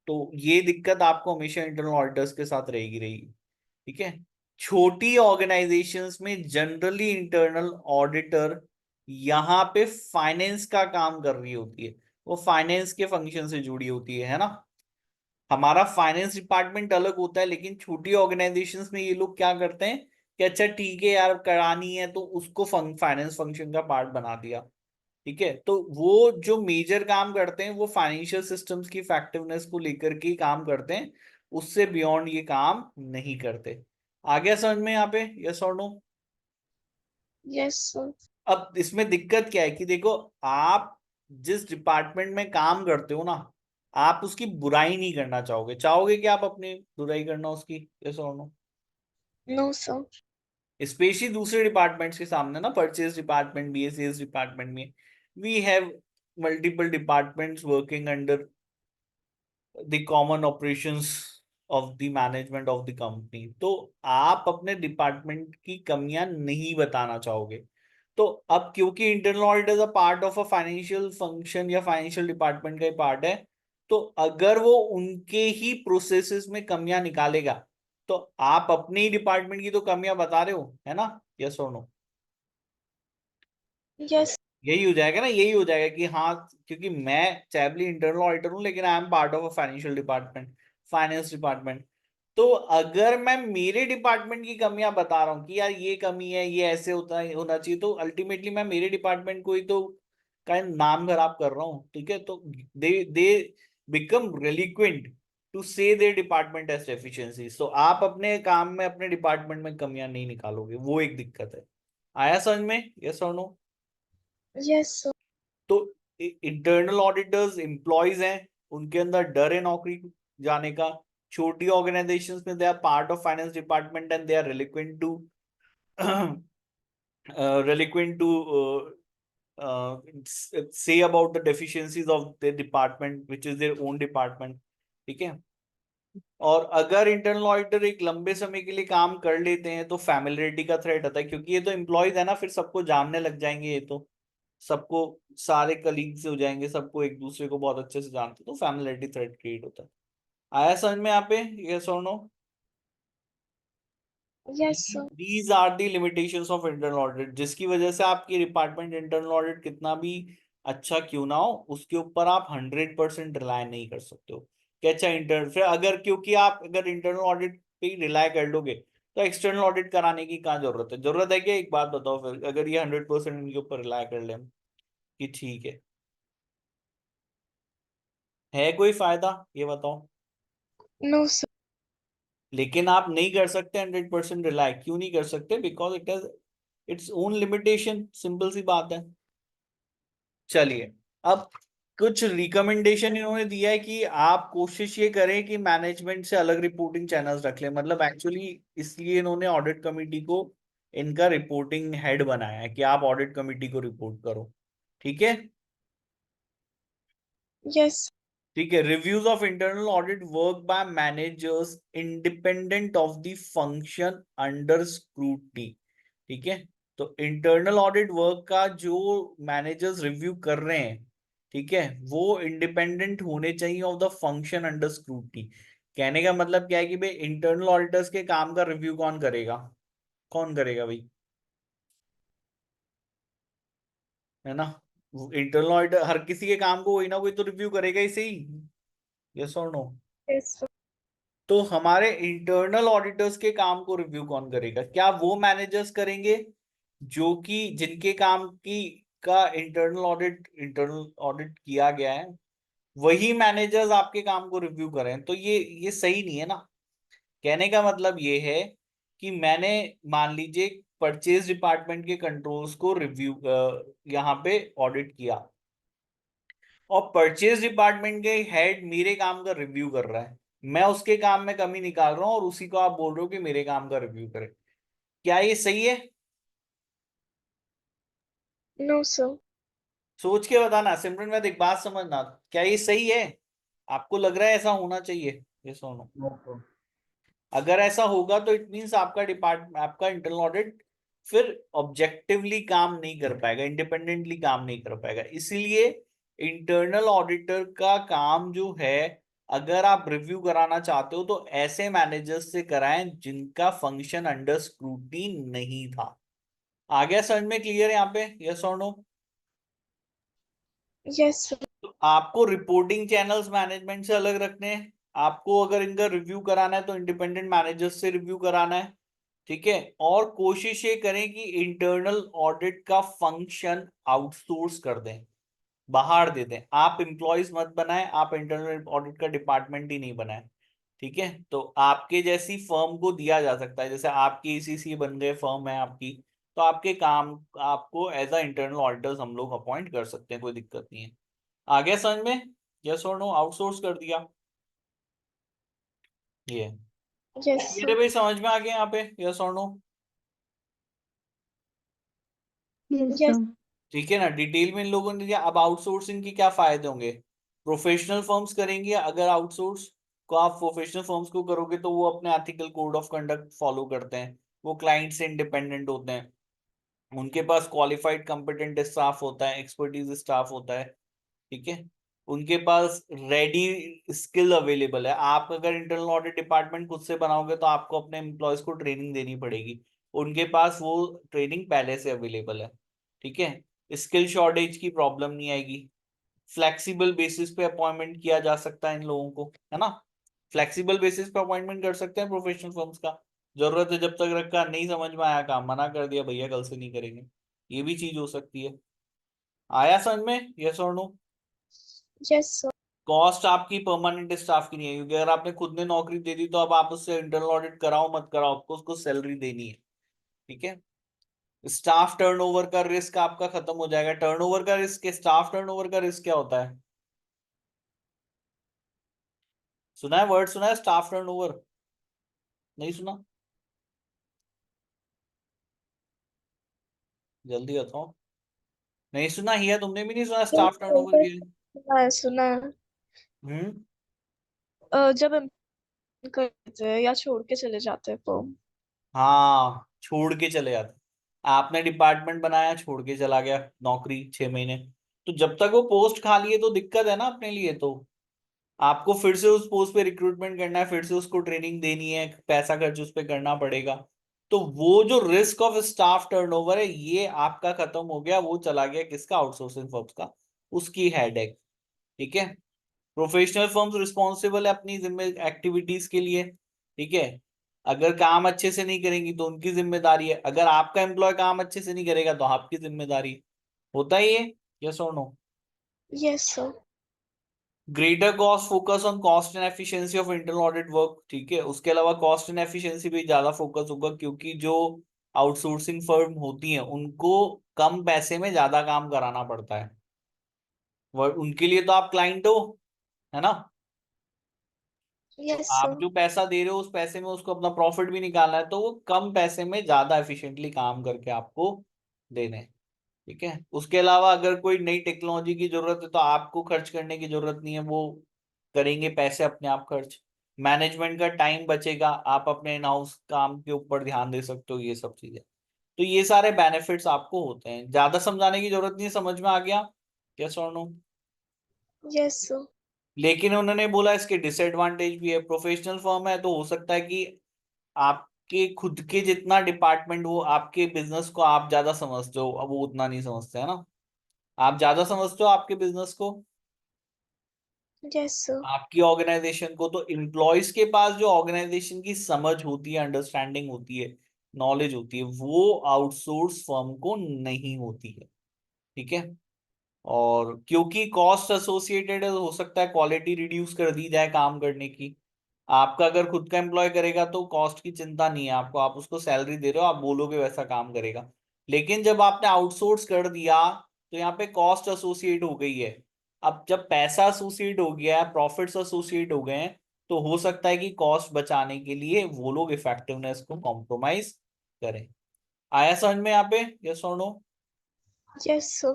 तो ये दिक्कत आपको हमेशा इंटरनल ऑडिटर्स के साथ रहेगी। ठीक है, छोटी ऑर्गेनाइजेशंस में जनरली इंटरनल ऑडिटर यहाँ पे फाइनेंस का काम कर रही होती है, वो फाइनेंस के फंक्शन से जुड़ी होती है ना। हमारा फाइनेंस डिपार्टमेंट अलग होता है, लेकिन छोटी ऑर्गेनाइजेशंस में ये लोग क्या करते हैं कि अच्छा ठीक है यार करानी है तो उसको फाइनेंस फंक्शन का पार्ट बना दिया। ठीक है, तो वो जो मेजर काम करते हैं वो फाइनेंशियल सिस्टम्स की इफेक्टिवनेस को लेकर के काम करते हैं, उससे बियॉन्ड ये काम नहीं करते। आ गया समझ में यहाँ पे? यस और नो? Yes, sir. अब इसमें दिक्कत क्या है कि देखो, आप जिस डिपार्टमेंट में काम करते हो ना, आप उसकी बुराई नहीं करना चाहोगे। चाहोगे कि आप अपनी बुराई करना उसकी? यस और नो? No, sir. स्पेशली दूसरे डिपार्टमेंट्स के सामने ना, परचेज डिपार्टमेंट भी है, सेल्स डिपार्टमेंट में, we have multiple departments working under the common operations of the management of the company. तो आप अपने डिपार्टमेंट की कमियां नहीं बताना चाहोगे। तो अब क्योंकि internal audit is a part of a financial function या फाइनेंशियल डिपार्टमेंट का ही पार्ट है, तो अगर वो उनके ही प्रोसेसेस में कमियां निकालेगा, तो आप अपने ही डिपार्टमेंट की तो कमियां बता रहे हो, है ना। यस और नो? Yes. यही हो जाएगा ना, यही हो जाएगा कि हाँ, क्योंकि मैं चाहे भी इंटरनल ऑडिटर हूँ, लेकिन I am part of a financial department, finance department. तो अगर मैं मेरे डिपार्टमेंट की कमियां बता रहा हूँ कि यार ये कमी है, ये ऐसे होता है, होना चाहिए, तो अल्टीमेटली मैं मेरे डिपार्टमेंट को ही तो का नाम खराब कर रहा हूँ। ठीक है, तो दे बिकम रेलिक्वेंट टू से देयर डिपार्टमेंट एज डेफिशिएंसीज। तो आप अपने काम में अपने डिपार्टमेंट में कमियां नहीं निकालोगे, वो एक दिक्कत है। आया समझ में? यस और नो? Yes, sir. तो इंटरनल ऑडिटर्स एम्प्लॉयज हैं, उनके अंदर डर है नौकरी जाने का। छोटी ऑर्गेनाइजेशंस में they are part of finance department and they are reluctant to reluctant to say about the deficiencies of their department which is their own department। ठीक है, और अगर इंटरनल ऑडिटर एक लंबे समय के लिए काम कर लेते हैं तो फैमिलियरिटी का थ्रेट आता है, क्योंकि ये तो एम्प्लॉयज है ना, फिर सबको जानने लग जाएंगे, ये तो सबको, सारे कलीग्स हो जाएंगे, सबको एक दूसरे को बहुत अच्छे से जानते, तो फैमिलियरिटी थ्रेट क्रिएट होता है। आया समझ में यहाँ पे? यस और no? Yes, sir. These are the limitations of internal audit, जिसकी वजह से आपकी डिपार्टमेंट इंटरनल ऑडिट कितना भी अच्छा क्यों ना हो, उसके ऊपर आप 100% रिलाय नहीं कर सकते हो कि अच्छा इंटरनल, फिर अगर क्योंकि आप अगर इंटरनल ऑडिट पे रिलाय कर लोगे तो एक्सटर्नल ऑडिट कराने की क्या जरूरत है? जरूरत है क्या? एक बात बताओ, फिर अगर ये 100% इनके ऊपर रिलाय कर ले कि ठीक है कोई फायदा? ये बताओ। No, sir. लेकिन आप नहीं कर सकते 100% रिलाय। क्यों नहीं कर सकते? Because it has its own limitation, simple सी बात है। चलिए, अब कुछ रिकमेंडेशन इन्होंने दिया है कि आप कोशिश ये करें कि मैनेजमेंट से अलग रिपोर्टिंग चैनल्स रख लें। मतलब एक्चुअली इसलिए इन्होंने ऑडिट कमिटी को इनका रिपोर्टिंग हेड बनाया है कि आप ऑडिट कमिटी को रिपोर्ट करो। ठीक है, Yes. ठीक है। Reviews of internal audit work by managers independent of the function under scrutiny. ठीक है, तो इंटरनल ऑडिट वर्क का जो मैनेजर्स रिव्यू कर रहे हैं, ठीक है, वो इंडिपेंडेंट होने चाहिए of the function under scrutiny. कहने का मतलब क्या है कि भाई इंटरनल ऑडिटर्स के काम का रिव्यू कौन करेगा? कौन करेगा भाई? है ना? इंटरनल ऑडिटर हर किसी के काम को कोई ना कोई तो रिव्यू करेगा ही सही। यस और नो? Yes, sir. तो हमारे इंटरनल ऑडिटर्स के काम को रिव्यू कौन करेगा? क्या वो मैनेजर्स करेंगे जो कि जिनके काम की का इंटरनल ऑडिट किया गया है, वही मैनेजर्स आपके काम को रिव्यू करें? तो ये सही नहीं है ना। कहने का मतलब ये है कि मैंने, मान लीजिए, परचेज डिपार्टमेंट के कंट्रोल्स को रिव्यू यहाँ पे ऑडिट किया, और परचेज डिपार्टमेंट के हेड मेरे काम का रिव्यू कर रहा है, मैं उसके काम में कमी निकाल रहा हूं और उसी को आप बोल रहे हो कि मेरे काम का रिव्यू करे। क्या ये सही है? No, sir. सोच के बताना सिमरन, मैं एक बात समझना, क्या ये सही है? आपको लग रहा है ऐसा होना चाहिए? ये सुनो, No, sir. अगर ऐसा होगा तो इट मींस आपका इंटरनल ऑडिट फिर ऑब्जेक्टिवली काम नहीं कर पाएगा, इंडिपेंडेंटली काम नहीं कर पाएगा। इसीलिए इंटरनल ऑडिटर का काम जो है, अगर आप रिव्यू कराना चाहते हो तो ऐसे मैनेजर्स से कराएं जिनका फंक्शन अंडर स्क्रूटनी नहीं था। आ गया समझ में? क्लियर है यहाँ पे? यस और नो? Yes, sir. तो आपको रिपोर्टिंग चैनल्स मैनेजमेंट से अलग रखने हैं। आपको अगर इनका रिव्यू कराना है तो इंडिपेंडेंट मैनेजर्स से रिव्यू कराना है, ठीक है। और कोशिश ये करें कि इंटरनल ऑडिट का फंक्शन आउटसोर्स कर दें, बाहर दे दें। आप एम्प्लॉयज मत बनाएं, आप इंटरनल ऑडिट का डिपार्टमेंट ही नहीं बनाएं, ठीक है। तो आपके जैसी फर्म को दिया जा सकता है, जैसे आपकी ईसीसी बन गए, फर्म है आपकी, तो आपके काम आपको एज अ इंटरनल ऑडिटर्स हम लोग अपॉइंट कर सकते हैं, कोई दिक्कत नहीं है। आ गया समझ में? यस और नो? आउटसोर्स कर दिया ये। Yes, ये sir. भाई समझ में आ गया यहाँ पे? यस और नो? Yes, Yes. sir. ठीक है ना, डिटेल में इन लोगों ने दिया। अब आउटसोर्सिंग के क्या फायदे होंगे? प्रोफेशनल फर्म्स करेंगे, अगर आउटसोर्स को आप प्रोफेशनल फर्म्स को करोगे तो वो अपने ethical code of conduct follow करते हैं, वो क्लाइंट से इंडिपेंडेंट होते हैं, उनके पास क्वालिफाइड कंपिटेंट स्टाफ होता है, एक्सपर्टीज स्टाफ होता है, ठीक है। उनके पास रेडी स्किल अवेलेबल है। आप अगर इंटरनल ऑडिट डिपार्टमेंट खुद से बनाओगे तो आपको अपने एम्प्लॉयज को ट्रेनिंग देनी पड़ेगी, उनके पास वो ट्रेनिंग पहले से अवेलेबल है, ठीक है। स्किल शॉर्टेज की प्रॉब्लम नहीं आएगी। फ्लेक्सिबल बेसिस पे अपॉइंटमेंट किया जा सकता है इन लोगों को, है ना। फ्लेक्सिबल बेसिस पे अपॉइंटमेंट कर सकते हैं प्रोफेशनल फर्म्स का। जरूरत है जब तक रखा, नहीं समझ में आया काम, मना कर दिया भैया कल से नहीं करेंगे, ये भी चीज हो सकती है। आया समझ में? यस और नो? Yes, sir. कॉस्ट आपकी परमानेंट स्टाफ की नहीं है, क्योंकि अगर आपने खुद ने नौकरी दे दी तो अब आप उससे इंटरनल ऑडिट कराओ मत कराओ, आपको उसको सैलरी देनी है, ठीक है। स्टाफ टर्नओवर का रिस्क आपका खत्म हो जाएगा। टर्नओवर का रिस्क, स्टाफ टर्नओवर का रिस्क क्या होता है? सुना है वर्ड? सुना है स्टाफ टर्नओवर? नहीं सुना? जल्दी बताओ। नहीं सुना? हिया तुमने भी नहीं सुना Yes, स्टाफ sir. टर्नओवर की? सुना है। हम्म। जब हम करते हैं या छोड़ के चले जाते हैं फॉर्म। हाँ, छोड़ के चले जाते। आपने डिपार्टमेंट बनाया, छोड़ के चला गया नौकरी 6 महीने, तो जब तक वो पोस्ट खाली है तो दिक्कत है ना अपने लिए। तो आपको फिर से उस पोस्ट पे रिक्रूटमेंट करना है, फिर से उसको ट्रेनिंग देनी है, पैसा खर्च उस पे करना पड़ेगा। तो वो जो रिस्क ऑफ स्टाफ टर्नओवर है ये आपका खत्म हो गया, वो चला गया किसका? आउटसोर्सिंग फर्म्स का, उसकी हेडेक, ठीक है। प्रोफेशनल फर्म्स रिस्पॉन्सिबल है अपनी जिम्मे एक्टिविटीज के लिए, ठीक है। अगर काम अच्छे से नहीं करेंगी तो उनकी जिम्मेदारी है, अगर आपका एम्प्लॉय काम अच्छे से नहीं करेगा तो आपकी जिम्मेदारी है। होता ही है। यस और no? Yes, sir. Greater cost, focus on cost and efficiency of internal audit work, ठीक है। उसके अलावा कॉस्ट एंड एफिशिएंसी भी ज्यादा फोकस होगा, क्योंकि जो आउटसोर्सिंग फर्म होती हैं उनको कम पैसे में ज्यादा काम कराना पड़ता है, उनके लिए तो आप क्लाइंट हो, है ना। तो Yes, आप sir. जो पैसा दे रहे हो उस पैसे में उसको अपना प्रॉफिट भी निकालना है, तो वो कम पैसे में ज्यादा एफिशिएंटली काम करके आपको देने हैं, ठीक है। उसके अलावा अगर कोई नई टेक्नोलॉजी की जरूरत है तो आपको खर्च करने की जरूरत नहीं है, वो करेंगे पैसे अपने आप खर्च। मैनेजमेंट का टाइम बचेगा, आप अपने इन हाउस काम के ऊपर ध्यान दे सकते हो, ये सब चीजें। तो ये सारे बेनिफिट्स आपको होते हैं, ज्यादा समझाने की जरूरत नहीं है, समझ में आ गया? यस और नो? Yes, sir. लेकिन उन्होंने बोला इसके डिसएडवांटेज भी है। प्रोफेशनल फर्म है तो हो सकता है कि आपके खुद के जितना डिपार्टमेंट हो, आपके बिजनेस को आप ज्यादा समझते हो, अब वो उतना नहीं समझते है ना। आप ज्यादा समझते हो आपके बिजनेस को, Yes, sir. आपकी ऑर्गेनाइजेशन को। तो एम्प्लॉयज के पास जो ऑर्गेनाइजेशन की समझ होती है, अंडरस्टैंडिंग होती है, नॉलेज होती है, वो आउटसोर्स फर्म को नहीं होती है। ठीक है। और क्योंकि कॉस्ट एसोसिएटेड है, हो सकता है क्वालिटी रिड्यूस कर दी जाए काम करने की। आपका अगर खुद का एम्प्लॉय करेगा तो कॉस्ट की चिंता नहीं है आपको, आप उसको सैलरी दे रहे हो, आप बोलोगे वैसा काम करेगा। लेकिन जब आपने आउटसोर्स कर दिया तो यहाँ पे कॉस्ट एसोसिएट हो गई है। अब जब पैसा एसोसिएट हो गया है, प्रॉफिट्स एसोसिएट हो गए हैं, तो हो सकता है कि कॉस्ट बचाने के लिए वो लोग इफेक्टिवनेस को कॉम्प्रोमाइज करें। आया समझ में यहाँ पे? यस और नो? Yes, sir.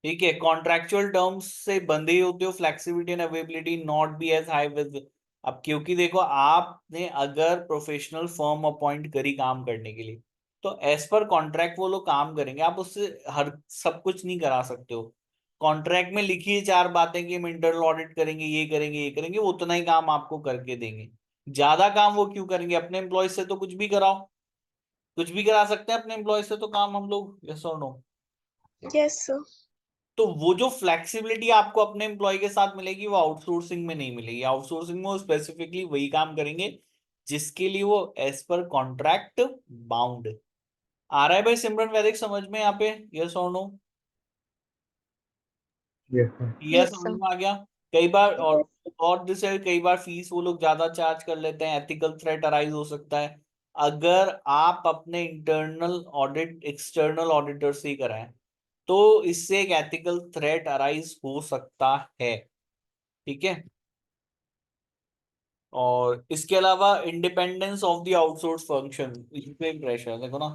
ठीक है। कॉन्ट्रेक्चुअल टर्म्स से बंधे होते हो, flexibility and availability not be as high with. अब क्योंकि देखो, आपने अगर प्रोफेशनल फर्म अपॉइंट करी काम करने के लिए, तो एज पर कॉन्ट्रैक्ट वो लोग काम करेंगे, आप उससे हर सब कुछ नहीं करा सकते हो। कॉन्ट्रैक्ट में लिखी है चार बातें कि हम इंटरनल ऑडिट करेंगे, ये करेंगे, ये करेंगे, वो उतना ही काम आपको करके देंगे। ज्यादा काम वो क्यों करेंगे? अपने एम्प्लॉय से तो कुछ भी कराओ, कुछ भी करा सकते हैं अपने एम्प्लॉय से तो काम हम लोग। यस और नो? Yes, sir. तो वो जो फ्लेक्सिबिलिटी आपको अपने एम्प्लॉय के साथ मिलेगी वो आउटसोर्सिंग में नहीं मिलेगी। आउटसोर्सिंग में वो स्पेसिफिकली वही काम करेंगे जिसके लिए वो एज पर कॉन्ट्रैक्ट बाउंड। आ रहा है भाई सिमरन वैदिक समझ में यहाँ पे? यस और no? Yes, sir. Yes, Yes, समझ sir. में आ गया। कई बार Yes. और जैसे कई बार फीस वो लोग ज्यादा चार्ज कर लेते हैं, एथिकल थ्रेट अराइज हो सकता है। अगर आप अपने इंटरनल ऑडिट एक्सटर्नल ऑडिटर से ही कराएं तो इससे एक एथिकल थ्रेट अराइज हो सकता है। ठीक है। और इसके अलावा independence of the outsource function, इस पे प्रेशर देखो ना।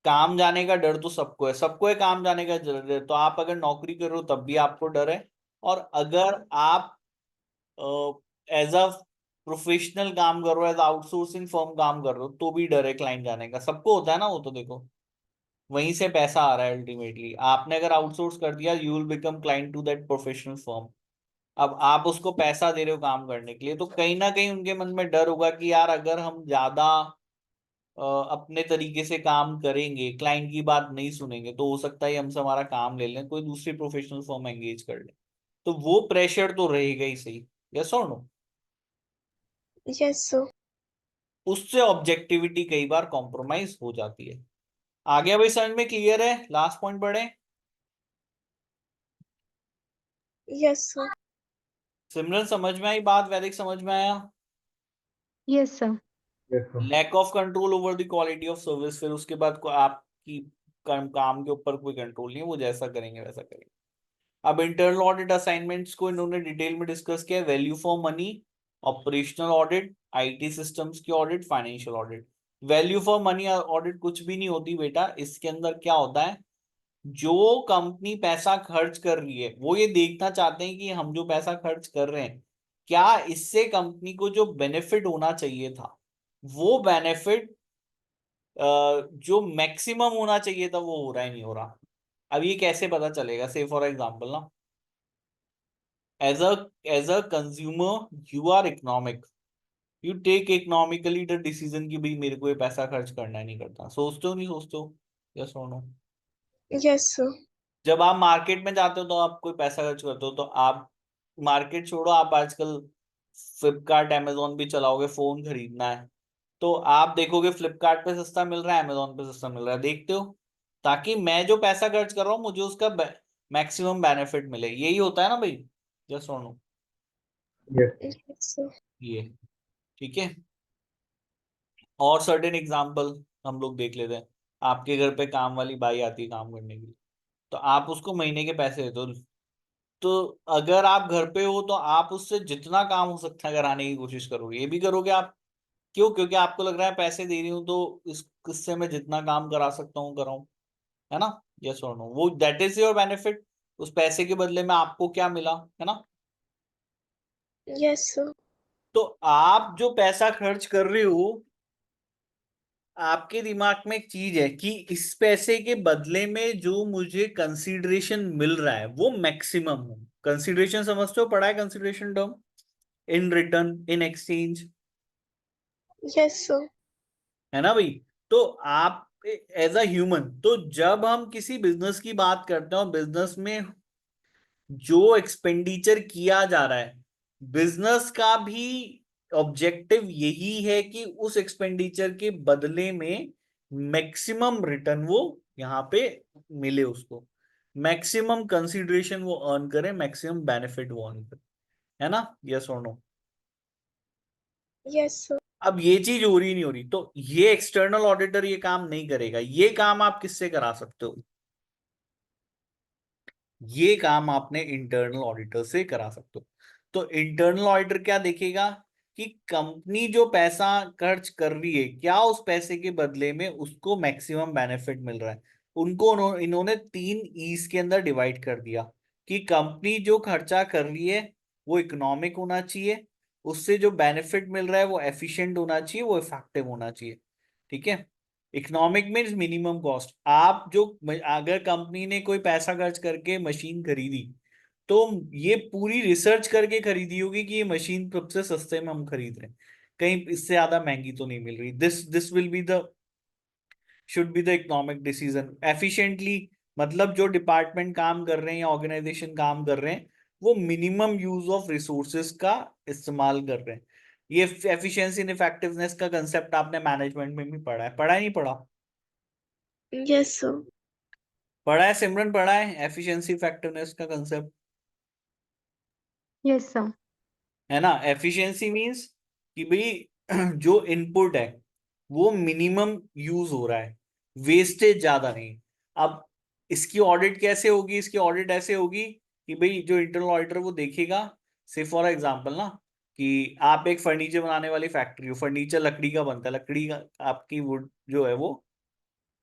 काम जाने का डर तो सबको है काम जाने का डर है। तो आप अगर नौकरी कर रहे हो तब भी आपको डर है, और अगर आप एज अ प्रोफेशनल काम कर रहे हो, एज आउटसोर्सिंग फर्म काम कर रहे हो, तो भी डर है क्लाइंट जाने का। सबको होता है ना वो, तो देखो वहीं से पैसा आ रहा है अल्टीमेटली। आपने अगर आउटसोर्स कर दिया, you will become client to that professional firm. अब आप उसको पैसा दे रहे हो काम करने के लिए, तो कहीं ना कहीं उनके मन में डर होगा कि यार अगर हम ज्यादा अपने तरीके से काम करेंगे, क्लाइंट की बात नहीं सुनेंगे, तो हो सकता है हमसे हमारा काम ले लें, कोई दूसरी प्रोफेशनल फर्म एंगेज कर ले। तो वो प्रेशर तो रहेगा ही सही। यस और नो? Yes, sir. उससे ऑब्जेक्टिविटी कई बार कॉम्प्रोमाइज हो जाती है। आ गया भाई समझ में? क्लियर है? लास्ट पॉइंट पढ़े। Yes, sir. सिमरन समझ में आई बात? वैदिक समझ में आया? Yes, sir. Yes, sir. Lack of control over the quality of service, फिर उसके बाद को आपकी काम के ऊपर कोई कंट्रोल नहीं है, वो जैसा करेंगे वैसा करेंगे। अब इंटरनल ऑडिट असाइनमेंट्स को इन्होंने डिटेल में डिस्कस किया। Value for money, operational audit, IT systems की audit, financial audit. Value for money audit कुछ भी नहीं होती बेटा। इसके अंदर क्या होता है, जो कंपनी पैसा खर्च कर रही है वो ये देखना चाहते हैं कि हम जो पैसा खर्च कर रहे हैं, क्या इससे कंपनी को जो बेनिफिट होना चाहिए था, वो बेनिफिट जो मैक्सिमम होना चाहिए था वो हो रहा है नहीं हो रहा। अब ये कैसे पता चलेगा? से फॉर एग्जांपल ना, as a consumer you are economic, you take economically the decision कि भाई मेरे को ये पैसा खर्च करना है, नहीं करता। सोचते हो नहीं सोचते हो? यस और नो? Yes, sir. जब आप मार्केट में जाते हो तो आप कोई पैसा खर्च करते हो, तो आप मार्केट छोड़ो, आप आजकल फ्लिपकार्ट अमेजोन भी चलाओगे, फोन खरीदना है तो आप देखोगे फ्लिपकार्ट पे सस्ता मिल रहा है, अमेजोन पे सस्ता मिल रहा है, देखते हो, ताकि मैं जो पैसा खर्च कर रहा हूँ मुझे उसका मैक्सिमम बेनिफिट मिले। यही होता है ना भाई? Just no. Yes. Yes, sir. ये ठीक है। और सर्टेन एग्जांपल हम लोग देख लेते हैं। आपके घर पे काम वाली बाई आती है काम करने के लिए, तो आप उसको महीने के पैसे देते हो। तो अगर आप घर पे हो तो आप उससे जितना काम हो सकता है कराने की कोशिश करोगे, ये भी करोगे आप। क्यों? क्योंकि आपको लग रहा है पैसे दे रही हूँ तो इस किस्से में जितना काम करा सकता हूँ कराऊं, है ना? यस और नो? वो दैट इज योर बेनिफिट। उस पैसे के बदले में आपको क्या मिला, है ना? Yes, sir. तो आप जो पैसा खर्च कर रहे हो आपके दिमाग में एक चीज है कि इस पैसे के बदले में जो मुझे कंसीडरेशन मिल रहा है वो मैक्सिमम हो। कंसीडरेशन समझते हो, पढ़ा है consideration term? In return, in exchange, yes sir, है ना भाई? तो आप एज अ ह्यूमन, तो जब हम किसी बिजनेस की बात करते हैं और बिजनेस में जो एक्सपेंडिचर किया जा रहा है, बिजनेस का भी ऑब्जेक्टिव यही है कि उस एक्सपेंडिचर के बदले में मैक्सिमम रिटर्न वो यहाँ पे मिले उसको, मैक्सिमम कंसीडरेशन वो अर्न करे, मैक्सिमम बेनिफिट वो अर्न करे, है ना? यस और नो? yes sir, अब ये चीज हो रही नहीं हो रही, तो ये एक्सटर्नल ऑडिटर ये काम नहीं करेगा। ये काम आप किससे करा सकते हो? ये काम आपने इंटरनल ऑडिटर से करा सकते हो। तो इंटरनल ऑडिटर क्या देखेगा कि कंपनी जो पैसा खर्च कर रही है, क्या उस पैसे के बदले में उसको मैक्सिमम बेनिफिट मिल रहा है। उनको इन्होंने 3 ईज के अंदर डिवाइड कर दिया कि कंपनी जो खर्चा कर रही है वो इकोनॉमिक होना चाहिए, उससे जो बेनिफिट मिल रहा है वो एफिशिएंट होना चाहिए, वो इफेक्टिव होना चाहिए। ठीक है? Economic means minimum cost. आप जो, अगर कंपनी ने कोई पैसा खर्च करके मशीन खरीदी, तो ये पूरी रिसर्च करके खरीदी होगी कि ये मशीन सबसे सस्ते में हम खरीद रहे हैं, कहीं इससे ज्यादा महंगी तो नहीं मिल रही। This will be the, should be the economic decision. Efficiently मतलब जो डिपार्टमेंट काम कर रहे हैं या ऑर्गेनाइजेशन काम कर रहे हैं, वो मिनिमम यूज ऑफ रिसोर्सेज का इस्तेमाल कर रहे हैं। ये एफिशिएंसी एंड इफेक्टिवनेस का कंसेप्ट आपने मैनेजमेंट में भी पढ़ा है, पढ़ा है नहीं पढ़ा? yes sir, पढ़ा है सिमरन, पढ़ा है एफिशिएंसी इफेक्टिवनेस का कंसेप्ट? Yes, sir. है ना? एफिशिएंसी मींस कि भाई जो इनपुट है वो मिनिमम यूज हो रहा है, वेस्टेज ज्यादा नहीं। अब इसकी ऑडिट कैसे होगी? इसकी ऑडिट ऐसे होगी कि भाई जो इंटरनल ऑडिटर वो देखेगा, से फॉर एग्जांपल ना, कि आप एक फर्नीचर बनाने वाली फैक्ट्री हो, फर्नीचर लकड़ी का बनता है, लकड़ी का आपकी वुड जो है वो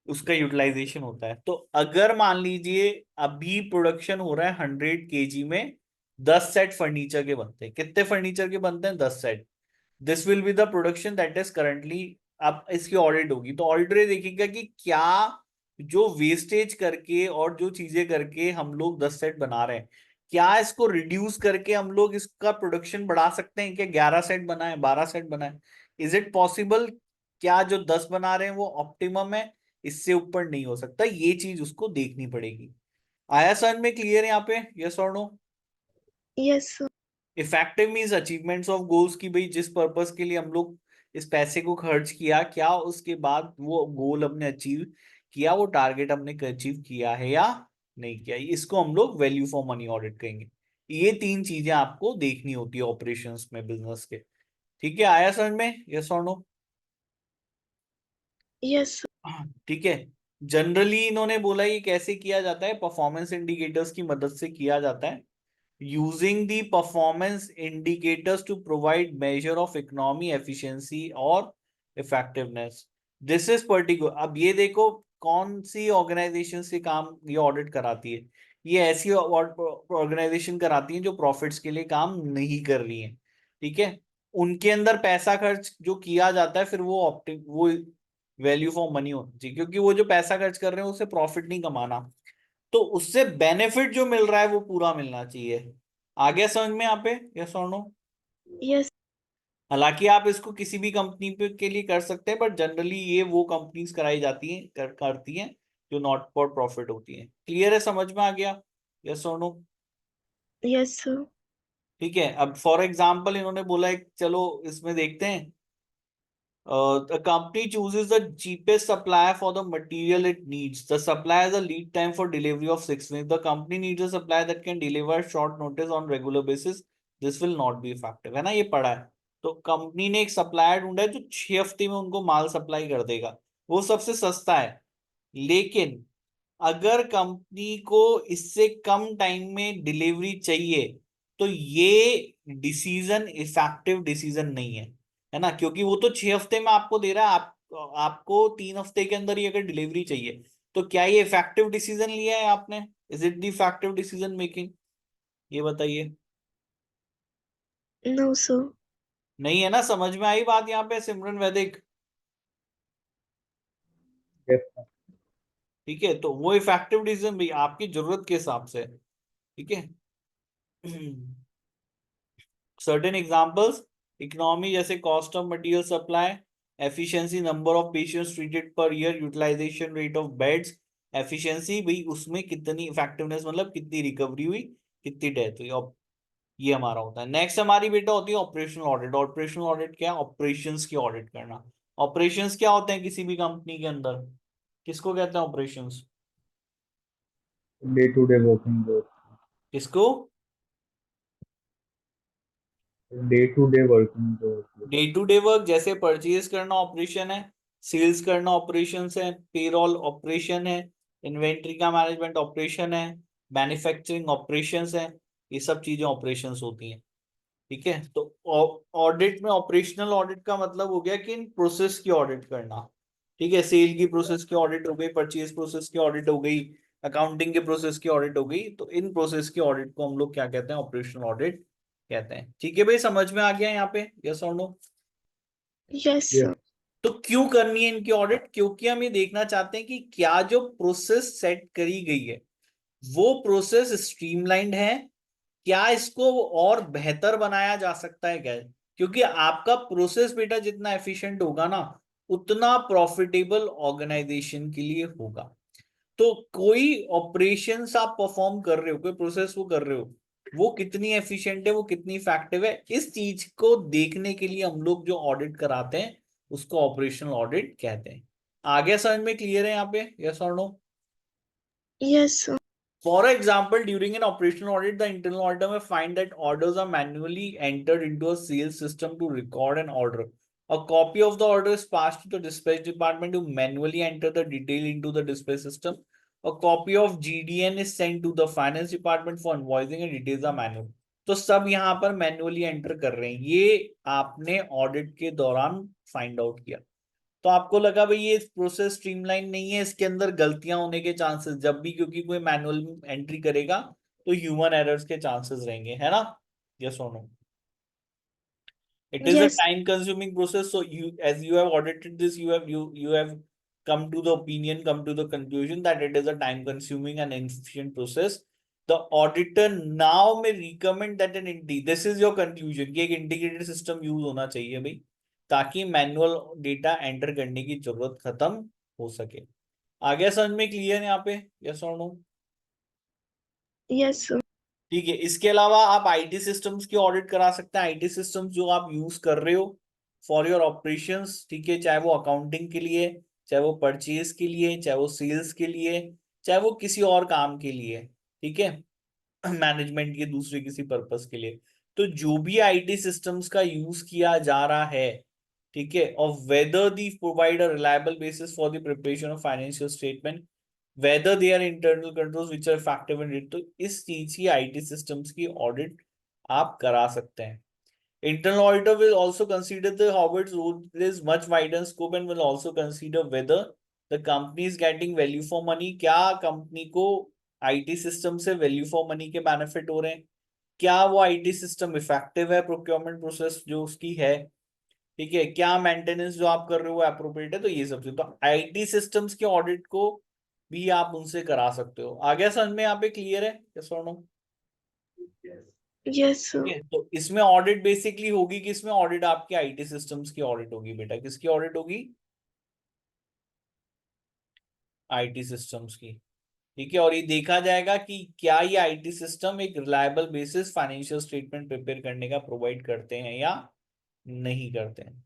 उसका यूटिलाइजेशन होता है। तो अगर मान लीजिए अभी प्रोडक्शन हो रहा है 100 kg में, 10 सेट फर्नीचर के बनते हैं। कितने फर्नीचर के बनते हैं? 10 set. This will be the production that is currently. अब इसकी ऑडिट होगी तो ऑडिटर ये देखेगा कि क्या जो वेस्टेज करके और जो चीजें करके हम लोग 10 सेट बना रहे हैं, क्या इसको रिड्यूस करके हम लोग इसका प्रोडक्शन बढ़ा सकते हैं? क्या 11 सेट बनाए, 12 सेट बनाए? Is it possible? क्या जो 10 बना रहे हैं वो ऑप्टिमम है? इससे ऊपर नहीं हो सकता। ये चीज उसको देखनी पड़ेगी। आया समझ में? क्लियर है यहाँ पे? यस और no? yes sir, effective means achievements of goals, की भाई जिस पर्पस के लिए हम लोग इस पैसे को खर्च किया, क्या उसके बाद वो गोल हमने अचीव किया, वो टारगेट हमने अचीव किया है या नहीं किया। इसको हम लोग वैल्यू फॉर मनी ऑडिट कहेंगे। ये 3 चीजें आपको देखनी होती है ऑपरेशंस में, बिजनेस के। ठीक है? आया समझ में? यस और नो? yes sir, ठीक है। जनरली इन्होंने बोला ये कैसे किया जाता है, परफॉर्मेंस इंडिकेटर्स की मदद से किया जाता है। using the performance indicators to provide measure of economy, efficiency और effectiveness. This is particular। अब ये देखो कौन सी ऑर्गेनाइजेशन से काम ये ऑडिट कराती है। ये ऐसी ऑर्गेनाइजेशन कराती है जो प्रॉफिट्स के लिए काम नहीं कर रही है। ठीक है? उनके अंदर पैसा खर्च जो किया जाता है, फिर वो वैल्यू फॉर मनी होनी चाहिए, क्योंकि वो जो पैसा खर्च कर रहे हैं उससे प्रॉफिट नहीं कमाना, तो उससे बेनिफिट जो मिल रहा है वो पूरा मिलना चाहिए। आ गया समझ में यहाँ पे? यस और नो? yes, हालांकि आप इसको किसी भी कंपनी पे के लिए कर सकते हैं, बट जनरली ये वो कंपनीज कराई जाती हैं, करती हैं जो नॉट फॉर प्रॉफिट होती हैं। क्लियर है? समझ में आ गया? यस और नो? yes sir, ठीक है। अब फॉर एग्जाम्पल इन्होंने बोला है, चलो इसमें देखते हैं। The company chooses the cheapest supplier for the material it needs. The supplier has a lead time for delivery of 6 weeks. The company needs a supplier that can deliver short notice on regular basis. This will not be effective। है ना? ये पढ़ा है। तो कंपनी ने एक सप्लायर ढूंढा है जो 6 हफ्ते में उनको माल सप्लाई कर देगा, वो सबसे सस्ता है। लेकिन अगर कंपनी को इससे कम टाइम में डिलीवरी चाहिए, तो ये डिसीजन इफेक्टिव डिसीजन नहीं है ना? क्योंकि वो तो 6 हफ्ते में आपको दे रहा है, आपको 3 हफ्ते के अंदर ही अगर डिलीवरी चाहिए, तो क्या ये इफेक्टिव डिसीजन लिया है आपने? Is it the effective decision making? ये बताइए। no sir, नहीं है ना? समझ में आई बात यहाँ पे सिमरन वैदिक? Yes, sir. ठीक है, तो वो इफेक्टिव डिसीजन भी आपकी जरूरत के हिसाब से, ठीक है। सर्टेन एग्जांपल्स, इकोनॉमी जैसे cost of material supply, efficiency number of patients treated per year, utilisation rate of beds. Efficiency भाई उसमें कितनी इफेक्टिवनेस, मतलब कितनी रिकवरी हुई, कितनी डेथ हुई, और ये हमारा होता है। नेक्स्ट हमारी बेटा होती है ऑपरेशनल ऑडिट। ऑपरेशनल ऑडिट क्या है? ऑपरेशंस की ऑडिट करना। ऑपरेशंस क्या होते हैं किसी भी कंपनी के अंदर, किसको कहते हैं ऑपरेशंस? Day-to-day working hours. किसको? Day-to-day working hours. Day to day work, जैसे परचेज करना ऑपरेशन है, सेल्स करना ऑपरेशन है, पेरोल ऑपरेशन है, इन्वेंट्री का मैनेजमेंट ऑपरेशन है, मैन्युफैक्चरिंग ऑपरेशंस है, ये सब चीजें ऑपरेशंस होती हैं, ठीक है। तो ऑडिट में ऑपरेशनल ऑडिट का मतलब हो गया कि इन प्रोसेस की ऑडिट करना, ठीक है। सेल की प्रोसेस की ऑडिट हो गई, परचेज प्रोसेस की ऑडिट हो गई, अकाउंटिंग के प्रोसेस की ऑडिट हो गई, तो इन प्रोसेस की ऑडिट को हम लोग क्या कहते हैं? ऑपरेशनल ऑडिट कहते हैं, ठीक है भाई। समझ में आ गया यहाँ पे, यस और नो? Yes, Yes, sir. तो क्यों करनी है इनकी ऑडिट? क्योंकि हम ये देखना चाहते हैं कि क्या जो प्रोसेस सेट करी गई है वो प्रोसेस स्ट्रीमलाइंड है, क्या इसको और बेहतर बनाया जा सकता है क्या? क्योंकि आपका प्रोसेस बेटा जितना एफिशिएंट होगा ना, उतना प्रॉफिटेबल ऑर्गेनाइजेशन के लिए होगा। तो कोई ऑपरेशंस आप परफॉर्म कर रहे हो, कोई प्रोसेस वो कर रहे हो, वो कितनी एफिशिएंट है, वो कितनी इफेक्टिव है, इस चीज को देखने के लिए हम लोग जो ऑडिट कराते हैं उसको ऑपरेशनल ऑडिट कहते हैं। आगे समझ में क्लियर है यहाँ पे, यस और no? Yes, sir. For example, during an operational audit, the internal auditor may find that orders are manually entered into a sales system to record an order. A copy of the order is passed to the dispatch department to manually enter the detail into the dispatch system. A copy of GDN is sent to the finance department for invoicing and details are manual. तो सब यहाँ पर मैन्युअली एंटर कर रहे हैं, ये आपने ऑडिट के दौरान फाइंड आउट किया। तो आपको लगा भाई ये प्रोसेस स्ट्रीमलाइन नहीं है, इसके अंदर गलतियां होने के चांसेस जब भी, क्योंकि कोई मैनुअल एंट्री करेगा तो ह्यूमन एरर्स के चांसेस रहेंगे, है ना? यस और no? It is a Yes. time consuming process, so you, as you have audited this, you have come to the opinion, come to the conclusion that it is a time consuming and inefficient process. The auditor now may recommend that this is your conclusion कि एक integrated system use होना चाहिए भाई, ताकि मैनुअल डेटा एंटर करने की जरूरत खत्म हो सके। आगे समझ में क्लियर है यहाँ पे, यस और नो? Yes, sir. ठीक है, इसके अलावा आप आईटी सिस्टम्स की ऑडिट करा सकते हैं। आईटी सिस्टम्स जो आप यूज कर रहे हो फॉर योर ऑपरेशंस, ठीक है, चाहे वो अकाउंटिंग के लिए, चाहे वो परचेज के लिए, चाहे वो सेल्स के लिए, चाहे वो किसी और काम के लिए, ठीक है, मैनेजमेंट के दूसरे किसी पर्पस के लिए। तो जो भी आईटी सिस्टम्स का यूज किया जा रहा है, ठीक है, और weather the provide a reliable basis for the preparation of financial statement, whether they are internal controls which are effective in it, तो इस चीज की आईटी सिस्टम्स की ऑडिट आप करा सकते हैं। Internal auditor will also consider the how its role is much wider scope and will also consider whether the company is getting value for money, क्या कंपनी को आईटी सिस्टम से वैल्यू फॉर मनी के बेनिफिट हो रहे हैं, क्या वो आईटी सिस्टम इफेक्टिव है, प्रोक्योरमेंट प्रोसेस जो उसकी है, ठीक है, क्या मेंटेनेंस जो आप कर रहे हो वो अप्रोप्रिएट है, तो ये सब चीज। तो आईटी सिस्टम्स के ऑडिट को भी आप उनसे करा सकते हो। आगे समझ में यहाँ पे क्लियर है, यस और नो? Yes, sir. ठीक है, तो इसमें ऑडिट बेसिकली होगी कि इसमें ऑडिट आपके आईटी सिस्टम्स की ऑडिट होगी बेटा। किसकी ऑडिट होगी? आईटी सिस्टम्स की, ठीक है। और ये देखा जाएगा कि क्या ये आईटी सिस्टम एक reliable basis financial statement prepare करने का प्रोवाइड करते हैं या नहीं करते हैं,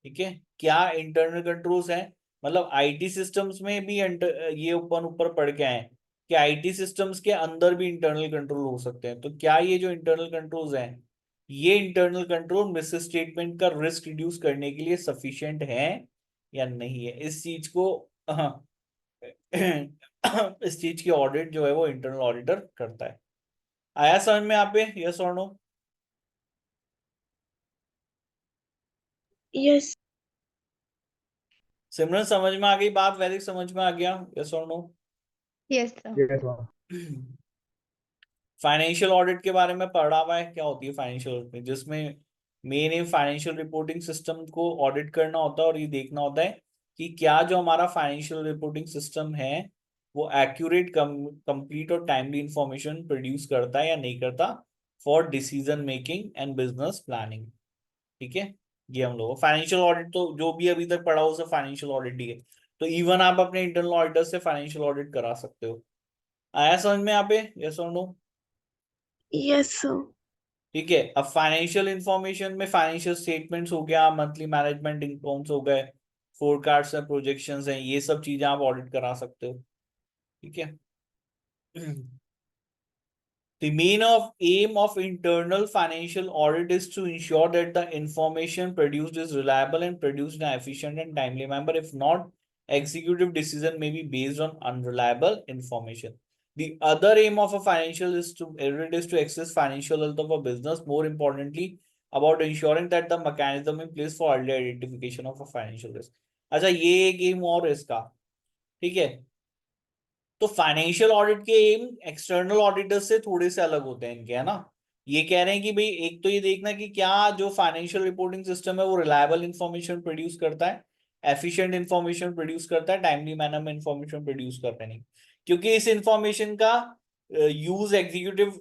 ठीक है। क्या इंटरनल कंट्रोल्स हैं, मतलब आईटी सिस्टम्स में भी ये ऊपर ऊपर पढ़ के आए कि आईटी सिस्टम्स के अंदर भी इंटरनल कंट्रोल हो सकते हैं। तो क्या ये जो इंटरनल कंट्रोल्स हैं, ये इंटरनल कंट्रोल मिस स्टेटमेंट का रिस्क रिड्यूस करने के लिए सफिशिएंट है या नहीं है, इस चीज को इस चीज की ऑडिट जो है वो इंटरनल ऑडिटर करता है। आया समझ में आप पे, यस और नो? Yes. सिमरन समझ में आ गई बात? वैदिक समझ में आ गया, यस और no? Yes, sir. yes, ma'am. Financial audit के बारे में पढ़ा हुआ है, क्या होती है फाइनेंशियल ऑडिट, जिसमें मेन एम फाइनेंशियल रिपोर्टिंग सिस्टम को ऑडिट करना होता है और ये देखना होता है कि क्या जो हमारा फाइनेंशियल रिपोर्टिंग सिस्टम है वो एक्यूरेट, कंप्लीट और टाइमली इंफॉर्मेशन प्रोड्यूस करता है या नहीं करता for decision making and business planning. ठीक है, ये हम लोग फाइनेंशियल ऑडिट तो जो भी अभी तक पढ़ा हो उसे फाइनेंशियल ऑडिट ही है। तो इवन आप अपने इंटरनल ऑडिटर से फाइनेंशियल ऑडिट करा सकते हो। आया समझ में यहाँ पे, यस और नो? yes sir, ठीक है, अब फाइनेंशियल इंफॉर्मेशन में फाइनेंशियल स्टेटमेंट्स हो गया, मंथली मैनेजमेंट अकाउंट्स हो गए, फोरकास्ट है, प्रोजेक्शंस हैं, ये सब चीजें आप ऑडिट करा सकते हो। ठीक है। The main of aim of internal financial audit is to ensure that the information produced is reliable and produced in an efficient and timely manner. If not, executive decision may be based on unreliable information. The other aim of a financial audit is to assess financial health of a business. More importantly, about ensuring that the mechanism in place for early identification of a financial risk. अच्छा, ये एक एम और है इसका। ठीक है, तो फाइनेंशियल ऑडिट के एम एक्सटर्नल ऑडिटर से थोड़े से अलग होते हैं इनके, है ना। ये कह रहे हैं कि भाई एक तो ये देखना कि क्या जो फाइनेंशियल रिपोर्टिंग सिस्टम है वो रिलायबल इंफॉर्मेशन प्रोड्यूस करता है, एफिशिएंट इंफॉर्मेशन प्रोड्यूस करता है, टाइमली मैनर में इंफॉर्मेशन प्रोड्यूस करता है नहीं। क्योंकि इस इंफॉर्मेशन का यूज एग्जीक्यूटिव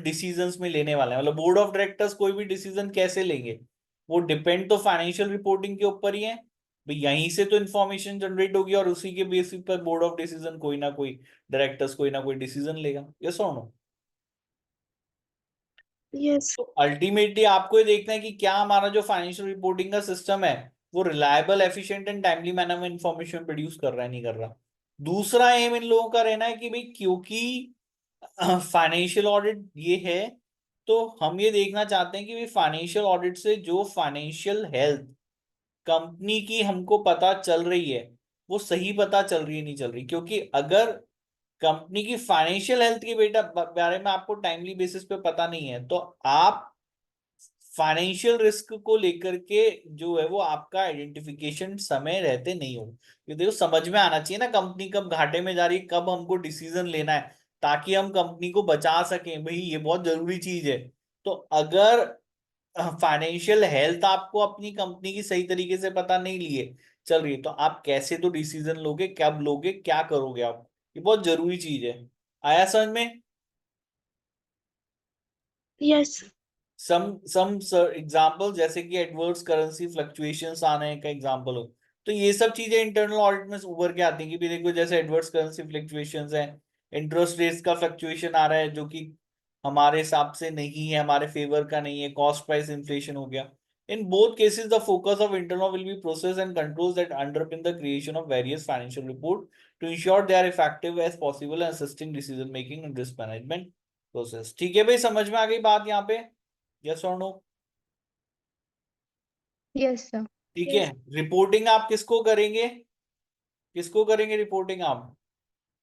डिसीजंस में लेने वाले हैं, मतलब बोर्ड ऑफ डायरेक्टर्स कोई भी डिसीजन कैसे लेंगे वो डिपेंड तो फाइनेंशियल रिपोर्टिंग के ऊपर ही है। भाई यहीं से तो इन्फॉर्मेशन जनरेट होगी और उसी के बेसिस पर बोर्ड ऑफ डिसीजन कोई ना कोई डायरेक्टर्स कोई ना कोई डिसीजन लेगा, यस और नो? yes तो अल्टीमेटली आपको ये देखना है कि क्या हमारा जो फाइनेंशियल रिपोर्टिंग का सिस्टम है वो reliable, efficient and timely manner में इंफॉर्मेशन प्रोड्यूस कर रहा है नहीं कर रहा। दूसरा एम इन लोगों का रहना है कि भाई क्योंकि फाइनेंशियल ऑडिट ये है तो हम ये देखना चाहते हैं कि भाई फाइनेंशियल ऑडिट से जो फाइनेंशियल हेल्थ कंपनी की हमको पता चल रही है वो सही पता चल रही है नहीं चल रही। क्योंकि अगर कंपनी की फाइनेंशियल हेल्थ के बारे में आपको टाइमली बेसिस पे पता नहीं है तो आप फाइनेंशियल रिस्क को लेकर के जो है वो आपका आइडेंटिफिकेशन समय रहते नहीं हो। ये देखो समझ में आना चाहिए ना, कंपनी कब घाटे में जा रही है, कब हमको डिसीजन लेना है ताकि हम कंपनी को बचा सकें, भाई ये बहुत जरूरी चीज है। तो अगर फाइनेंशियल हेल्थ आपको अपनी कंपनी की सही तरीके से पता नहीं लिए चल रही है तो आप कैसे तो डिसीजन लोगे, कब लोगे, क्या करोगे आप, ये बहुत जरूरी चीज है। आया समझ में? yes सम एग्जांपल जैसे कि एडवर्स करेंसी फ्लक्चुएशंस आने का एग्जांपल हो, तो ये सब चीजें इंटरनल ऑडिट में उभर के आती हैं कि भी देखो जैसे एडवर्स करेंसी फ्लक्चुएशंस है, इंटरेस्ट रेट्स का फ्लक्चुएशन आ रहा है जो कि हमारे हिसाब से नहीं है, हमारे फेवर का नहीं है, कॉस्ट प्राइस इन्फ्लेशन हो गया। In both cases the focus of internal will be process and controls that underpin the creation of various financial report to ensure they are effective as possible and assisting decision making and risk management process. ठीक है भाई, समझ में आ गई बात यहाँ पे, यस और नो? Yes, sir. ठीक है, yes रिपोर्टिंग आप किसको करेंगे, किसको करेंगे रिपोर्टिंग आप?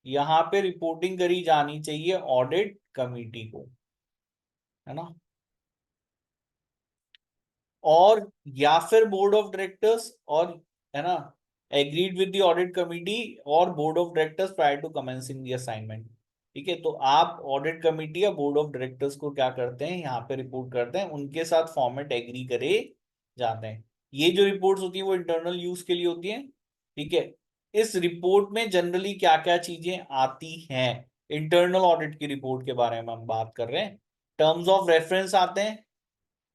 यहाँ पे रिपोर्टिंग करी जानी चाहिए ऑडिट कमिटी को, है ना, और या फिर बोर्ड ऑफ डायरेक्टर्स, और है ना, agreed with the audit committee और board of directors prior to commencing the assignment. ठीक है, तो आप ऑडिट कमिटी या बोर्ड ऑफ डायरेक्टर्स को क्या करते हैं यहाँ पे रिपोर्ट करते हैं, उनके साथ फॉर्मेट एग्री करे जाते हैं। ये जो रिपोर्ट्स होती हैं वो इंटरनल यूज के लिए होती हैं। ठीक है, इस रिपोर्ट में जनरली क्या क्या चीजें आती हैं, इंटरनल ऑडिट की रिपोर्ट के बारे में हम बात कर रहे हैं। टर्म्स ऑफ रेफरेंस आते हैं,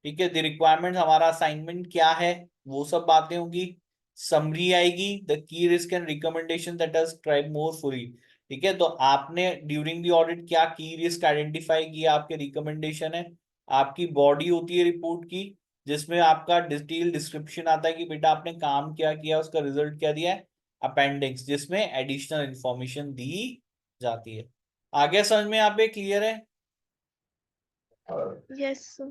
ठीक है, द रिक्वायरमेंट हमारा असाइनमेंट क्या है वो सब बातें होंगी, समरी आएगी, the key risk and recommendation that are describe more fully. ठीक है, तो आपने ड्यूरिंग द ऑडिट क्या की रिस्क आइडेंटिफाई किया, आपके रिकमेंडेशन है, आपकी बॉडी होती है रिपोर्ट की जिसमें आपका डिटेल डिस्क्रिप्शन आता है कि बेटा आपने काम क्या किया, उसका रिजल्ट क्या दिया है, अपेंडिक्स जिसमें एडिशनल इंफॉर्मेशन दी जाती है। आगे समझ में यहाँ पे क्लियर है? yes sir,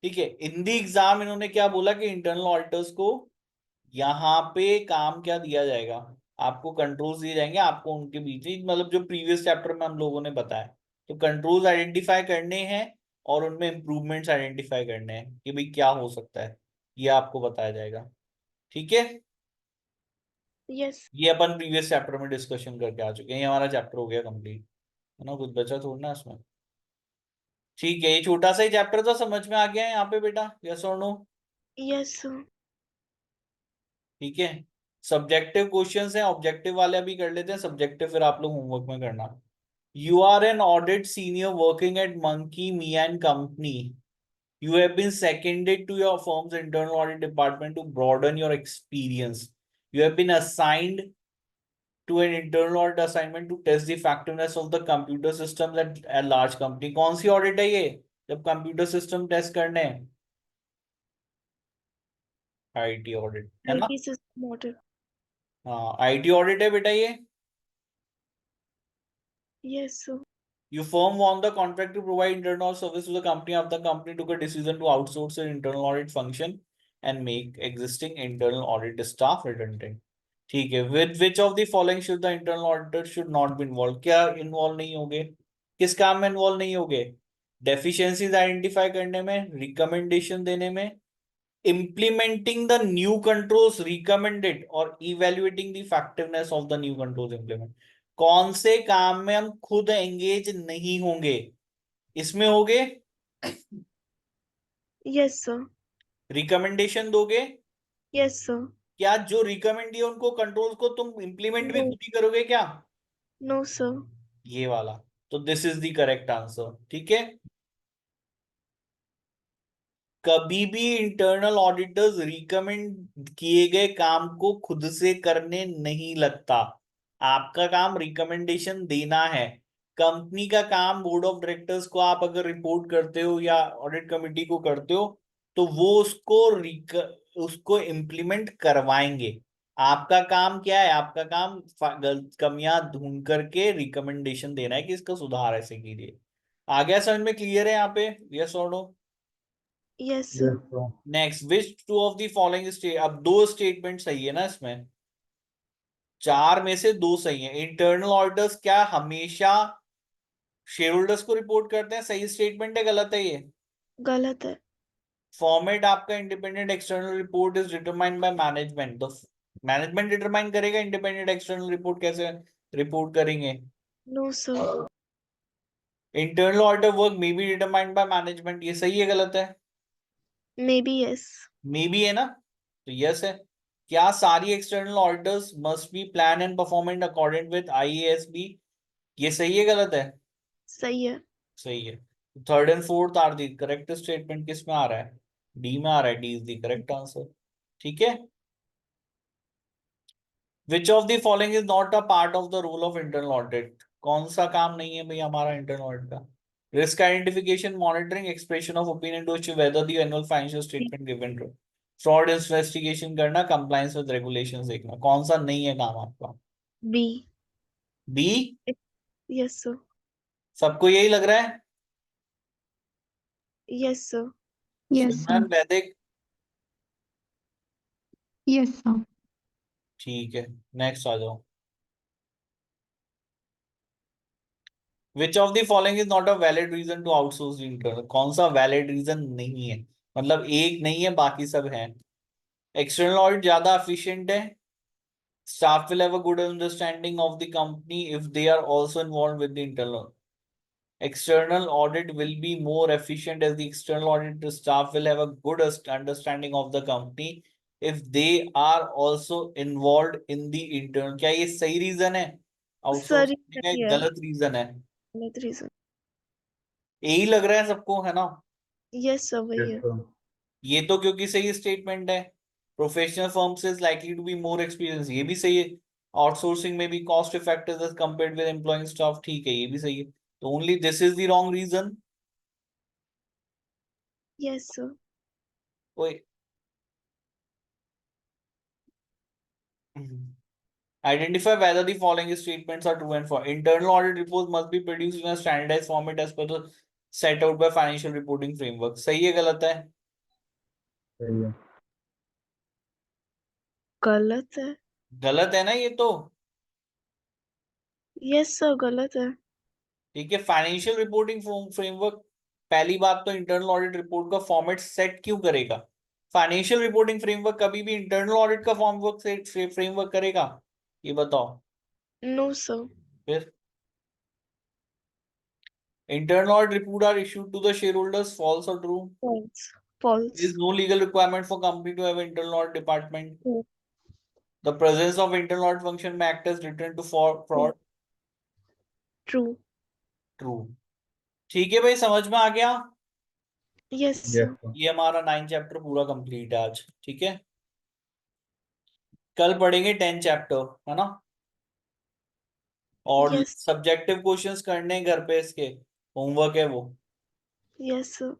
ठीक है, इन दी एग्जाम इन्होंने क्या बोला कि इंटरनल ऑडिटर्स को यहाँ पे काम क्या दिया जाएगा, आपको कंट्रोल्स दिए जाएंगे, आपको उनके बीच में मतलब जो प्रीवियस चैप्टर में हम लोगों ने बताया, तो कंट्रोल्स आइडेंटिफाई करने हैं और उनमें इंप्रूवमेंट्स आइडेंटिफाई करने हैं कि भाई क्या हो सकता है, ये आपको बताया जाएगा। ठीक है, yes ये अपन प्रीवियस चैप्टर में डिस्कशन करके आ चुके हैं, ये हमारा चैप्टर हो गया कंप्लीट, है ना, कुछ बचा थोड़ा ना इसमें। ठीक है, ये छोटा सा ही चैप्टर था, समझ में आ गया है यहाँ पे बेटा, यस और नो? yes sir, ठीक है, सब्जेक्टिव क्वेश्चंस हैं, ऑब्जेक्टिव वाले अभी कर लेते हैं, सब्जेक्टिव फिर आप लोग होमवर्क में करना। You are an audit senior working at monkey me and company. You have been seconded to your firm's internal audit department to broaden your experience. You have been assigned to an internal audit assignment to test the effectiveness of the computer systems at a large company. कौन सी audit है ये जब कंप्यूटर सिस्टम टेस्ट करने हैं? आईटी ऑडिट है ना? IT system audit. हाँ, आईटी ऑडिट है बेटा ये. Yes, sir. Your firm won the contract to provide internal service to the company after the company took a decision to outsource its internal audit function and make existing internal audit staff redundant. ठीक है. With which of the following should the internal auditor should not be involved? क्या involve नहीं होंगे? किस काम में involve नहीं होंगे? Deficiencies identify करने में, recommendation देने में, implementing the new controls recommended or evaluating the effectiveness of the new controls implement. कौन से काम में हम खुद एंगेज नहीं होंगे? इसमें होगे? Yes, sir. रिकमेंडेशन दोगे? Yes, sir. क्या जो रिकमेंड दिया उनको कंट्रोल्स को तुम इंप्लीमेंट भी No. खुद ही करोगे क्या? No, sir. ये वाला. तो this is the correct answer. ठीक है. कभी भी इंटरनल ऑडिटर्स रिकमेंड किए गए काम को खुद से करने नहीं लगता. आपका काम रिकमेंडेशन देना है. कंपनी का काम बोर्ड ऑफ डायरेक्टर्स को आप अगर रिपोर्ट करते हो या ऑडिट कमेटी को करते हो तो वो उसको इम्प्लीमेंट करवाएंगे. आपका काम क्या है? आपका काम कमियां ढूंढ करके रिकमेंडेशन देना है कि इसका सुधार ऐसे कीजिए. आ गया समझ में? क्लियर है यहाँ पे? यस और no? Yes, sir. Yes, sir. Next, which two of the following state. अब दो स्टेटमेंट सही है ना इसमें? चार में से दो सही है. इंटरनल ऑडिटर्स क्या हमेशा शेयर होल्डर्स को रिपोर्ट करते हैं? सही स्टेटमेंट है, गलत है ये? गलत है. फॉर्मेट आपका independent external report is determined by management. तो मैनेजमेंट डिटरमाइन करेगा इंडिपेंडेंट एक्सटर्नल रिपोर्ट कैसे रिपोर्ट करेंगे? No, sir. Internal auditor work may be determined by management. ये सही है, गलत है? Maybe yes. मे बी है ना, तो यस है. क्या सारी external auditors must be plan and performed according with IASB? ये सही है, गलत है? सही है. सही है. Third and fourth are the correct statement. किस में आ रहा है? डी में आ रहा है. D is the correct answer. ठीक है. Which of the following is not a part of the rule of internal audit? कौन सा काम नहीं है भाई हमारा इंटरनल ऑडिट का? Risk identification, monitoring, expression of opinion to whether the annual financial statement given true, fraud investigation करना, कंप्लायंस विद रेगुलेशंस देखना. कौन सा नहीं है काम आपका? B. बी. Yes, sir. सबको यही लग रहा है? Yes, sir. Yes, sir. सिमरन, वैदिक? Yes, sir. ठीक है. नेक्स्ट आ जाओ. Which of the following is not a valid reason to outsource internal? कौन सा वैलिड रीजन नहीं है? मतलब एक नहीं है, बाकी सब है. एक्सटर्नल ऑडिट ज्यादा एफिशिएंट है. Staff will have a good understanding of the company if they are also involved with the internal. External audit will be more efficient as the external audit staff will have a good understanding of the company if they are also involved in the internal. क्या ये सही रीजन है? Sir, आउटसोर्स ये का सही है. गलत रीजन है? गलत reason. यही लग रहा है सबको, है ना? Yes, sir. वही Yes, है. sir. ये तो क्योंकि सही स्टेटमेंट है. Professional firms is likely to be more experience, ये भी सही है. आउटसोर्सिंग में भी cost effective as compared with employing staff, ठीक है, ये भी सही है. तो only this is the wrong reason. Yes, sir. कोई identify whether the following statements are true and false. Internal audit reports must be produced in a standardized format as per the set out by financial reporting framework. सही है, गलत है? सही है. गलत है. गलत है ना ये तो. Yes, sir. गलत है. ठीक है. फाइनेंशियल रिपोर्टिंग फ्रेमवर्क, पहली बात तो इंटरनल ऑडिट रिपोर्ट का फॉर्मेट सेट क्यों करेगा? फाइनेंशियल रिपोर्टिंग फ्रेमवर्क कभी भी इंटरनल ऑडिट का फ्रेमवर्क करेगा? ये बताओ. No, sir. फिर internal audit report are issued to the shareholders. False और true? False. False. There is no legal requirement for company to have an internal audit department. True. The presence of internal audit function may act as deterrent to fraud. True. True. ठीक है भाई, समझ में आ गया? Yes, Yes, sir. sir. ये हमारा 9 चैप्टर पूरा कंप्लीट है आज, ठीक है। कल पढ़ेंगे 10 चैप्टर, है ना। और Yes. सब्जेक्टिव क्वेश्चंस करने हैं घर पे, इसके होमवर्क है वो। Yes, sir.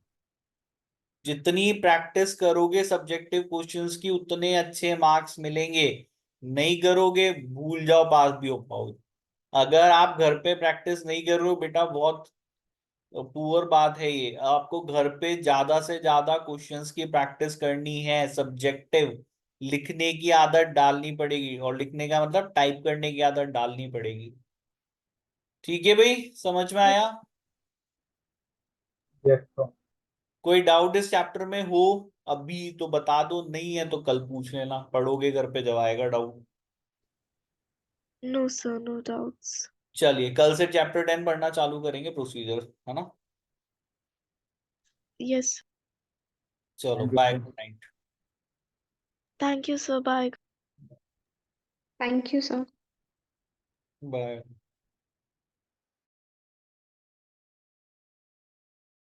जितनी प्रैक्टिस करोगे सब्जेक्टिव क्वेश्चंस की, उतने अच्छे मार्क्स मिलेंगे। नहीं करोगे, भूल जाओ पास भी हो पाओगे। अगर आप घर पे प्रैक्टिस नहीं कर रहे हो बेटा, बहुत पुअर बात है ये। आपको घर पे ज्यादा से ज्यादा क्वेश्चंस की प्रैक्टिस करनी है। सब्जेक्टिव लिखने की आदत डालनी पड़ेगी, और लिखने का मतलब टाइप करने की आदत डालनी पड़ेगी। ठीक है भाई, समझ में आया? Yes, sir. कोई डाउट इस चैप्टर में हो अभी तो बता दो, नहीं है तो कल पूछ लेना, पढ़ोगे घर पे जब आएगा doubt. No, sir. No doubts. चलिए, कल से चैप्टर 10 पढ़ना चालू करेंगे, प्रोसीजर, है ना। Yes. चलो, Thank you, bye, sir. Good night. Thank you, sir. Bye. Thank you, sir. Bye.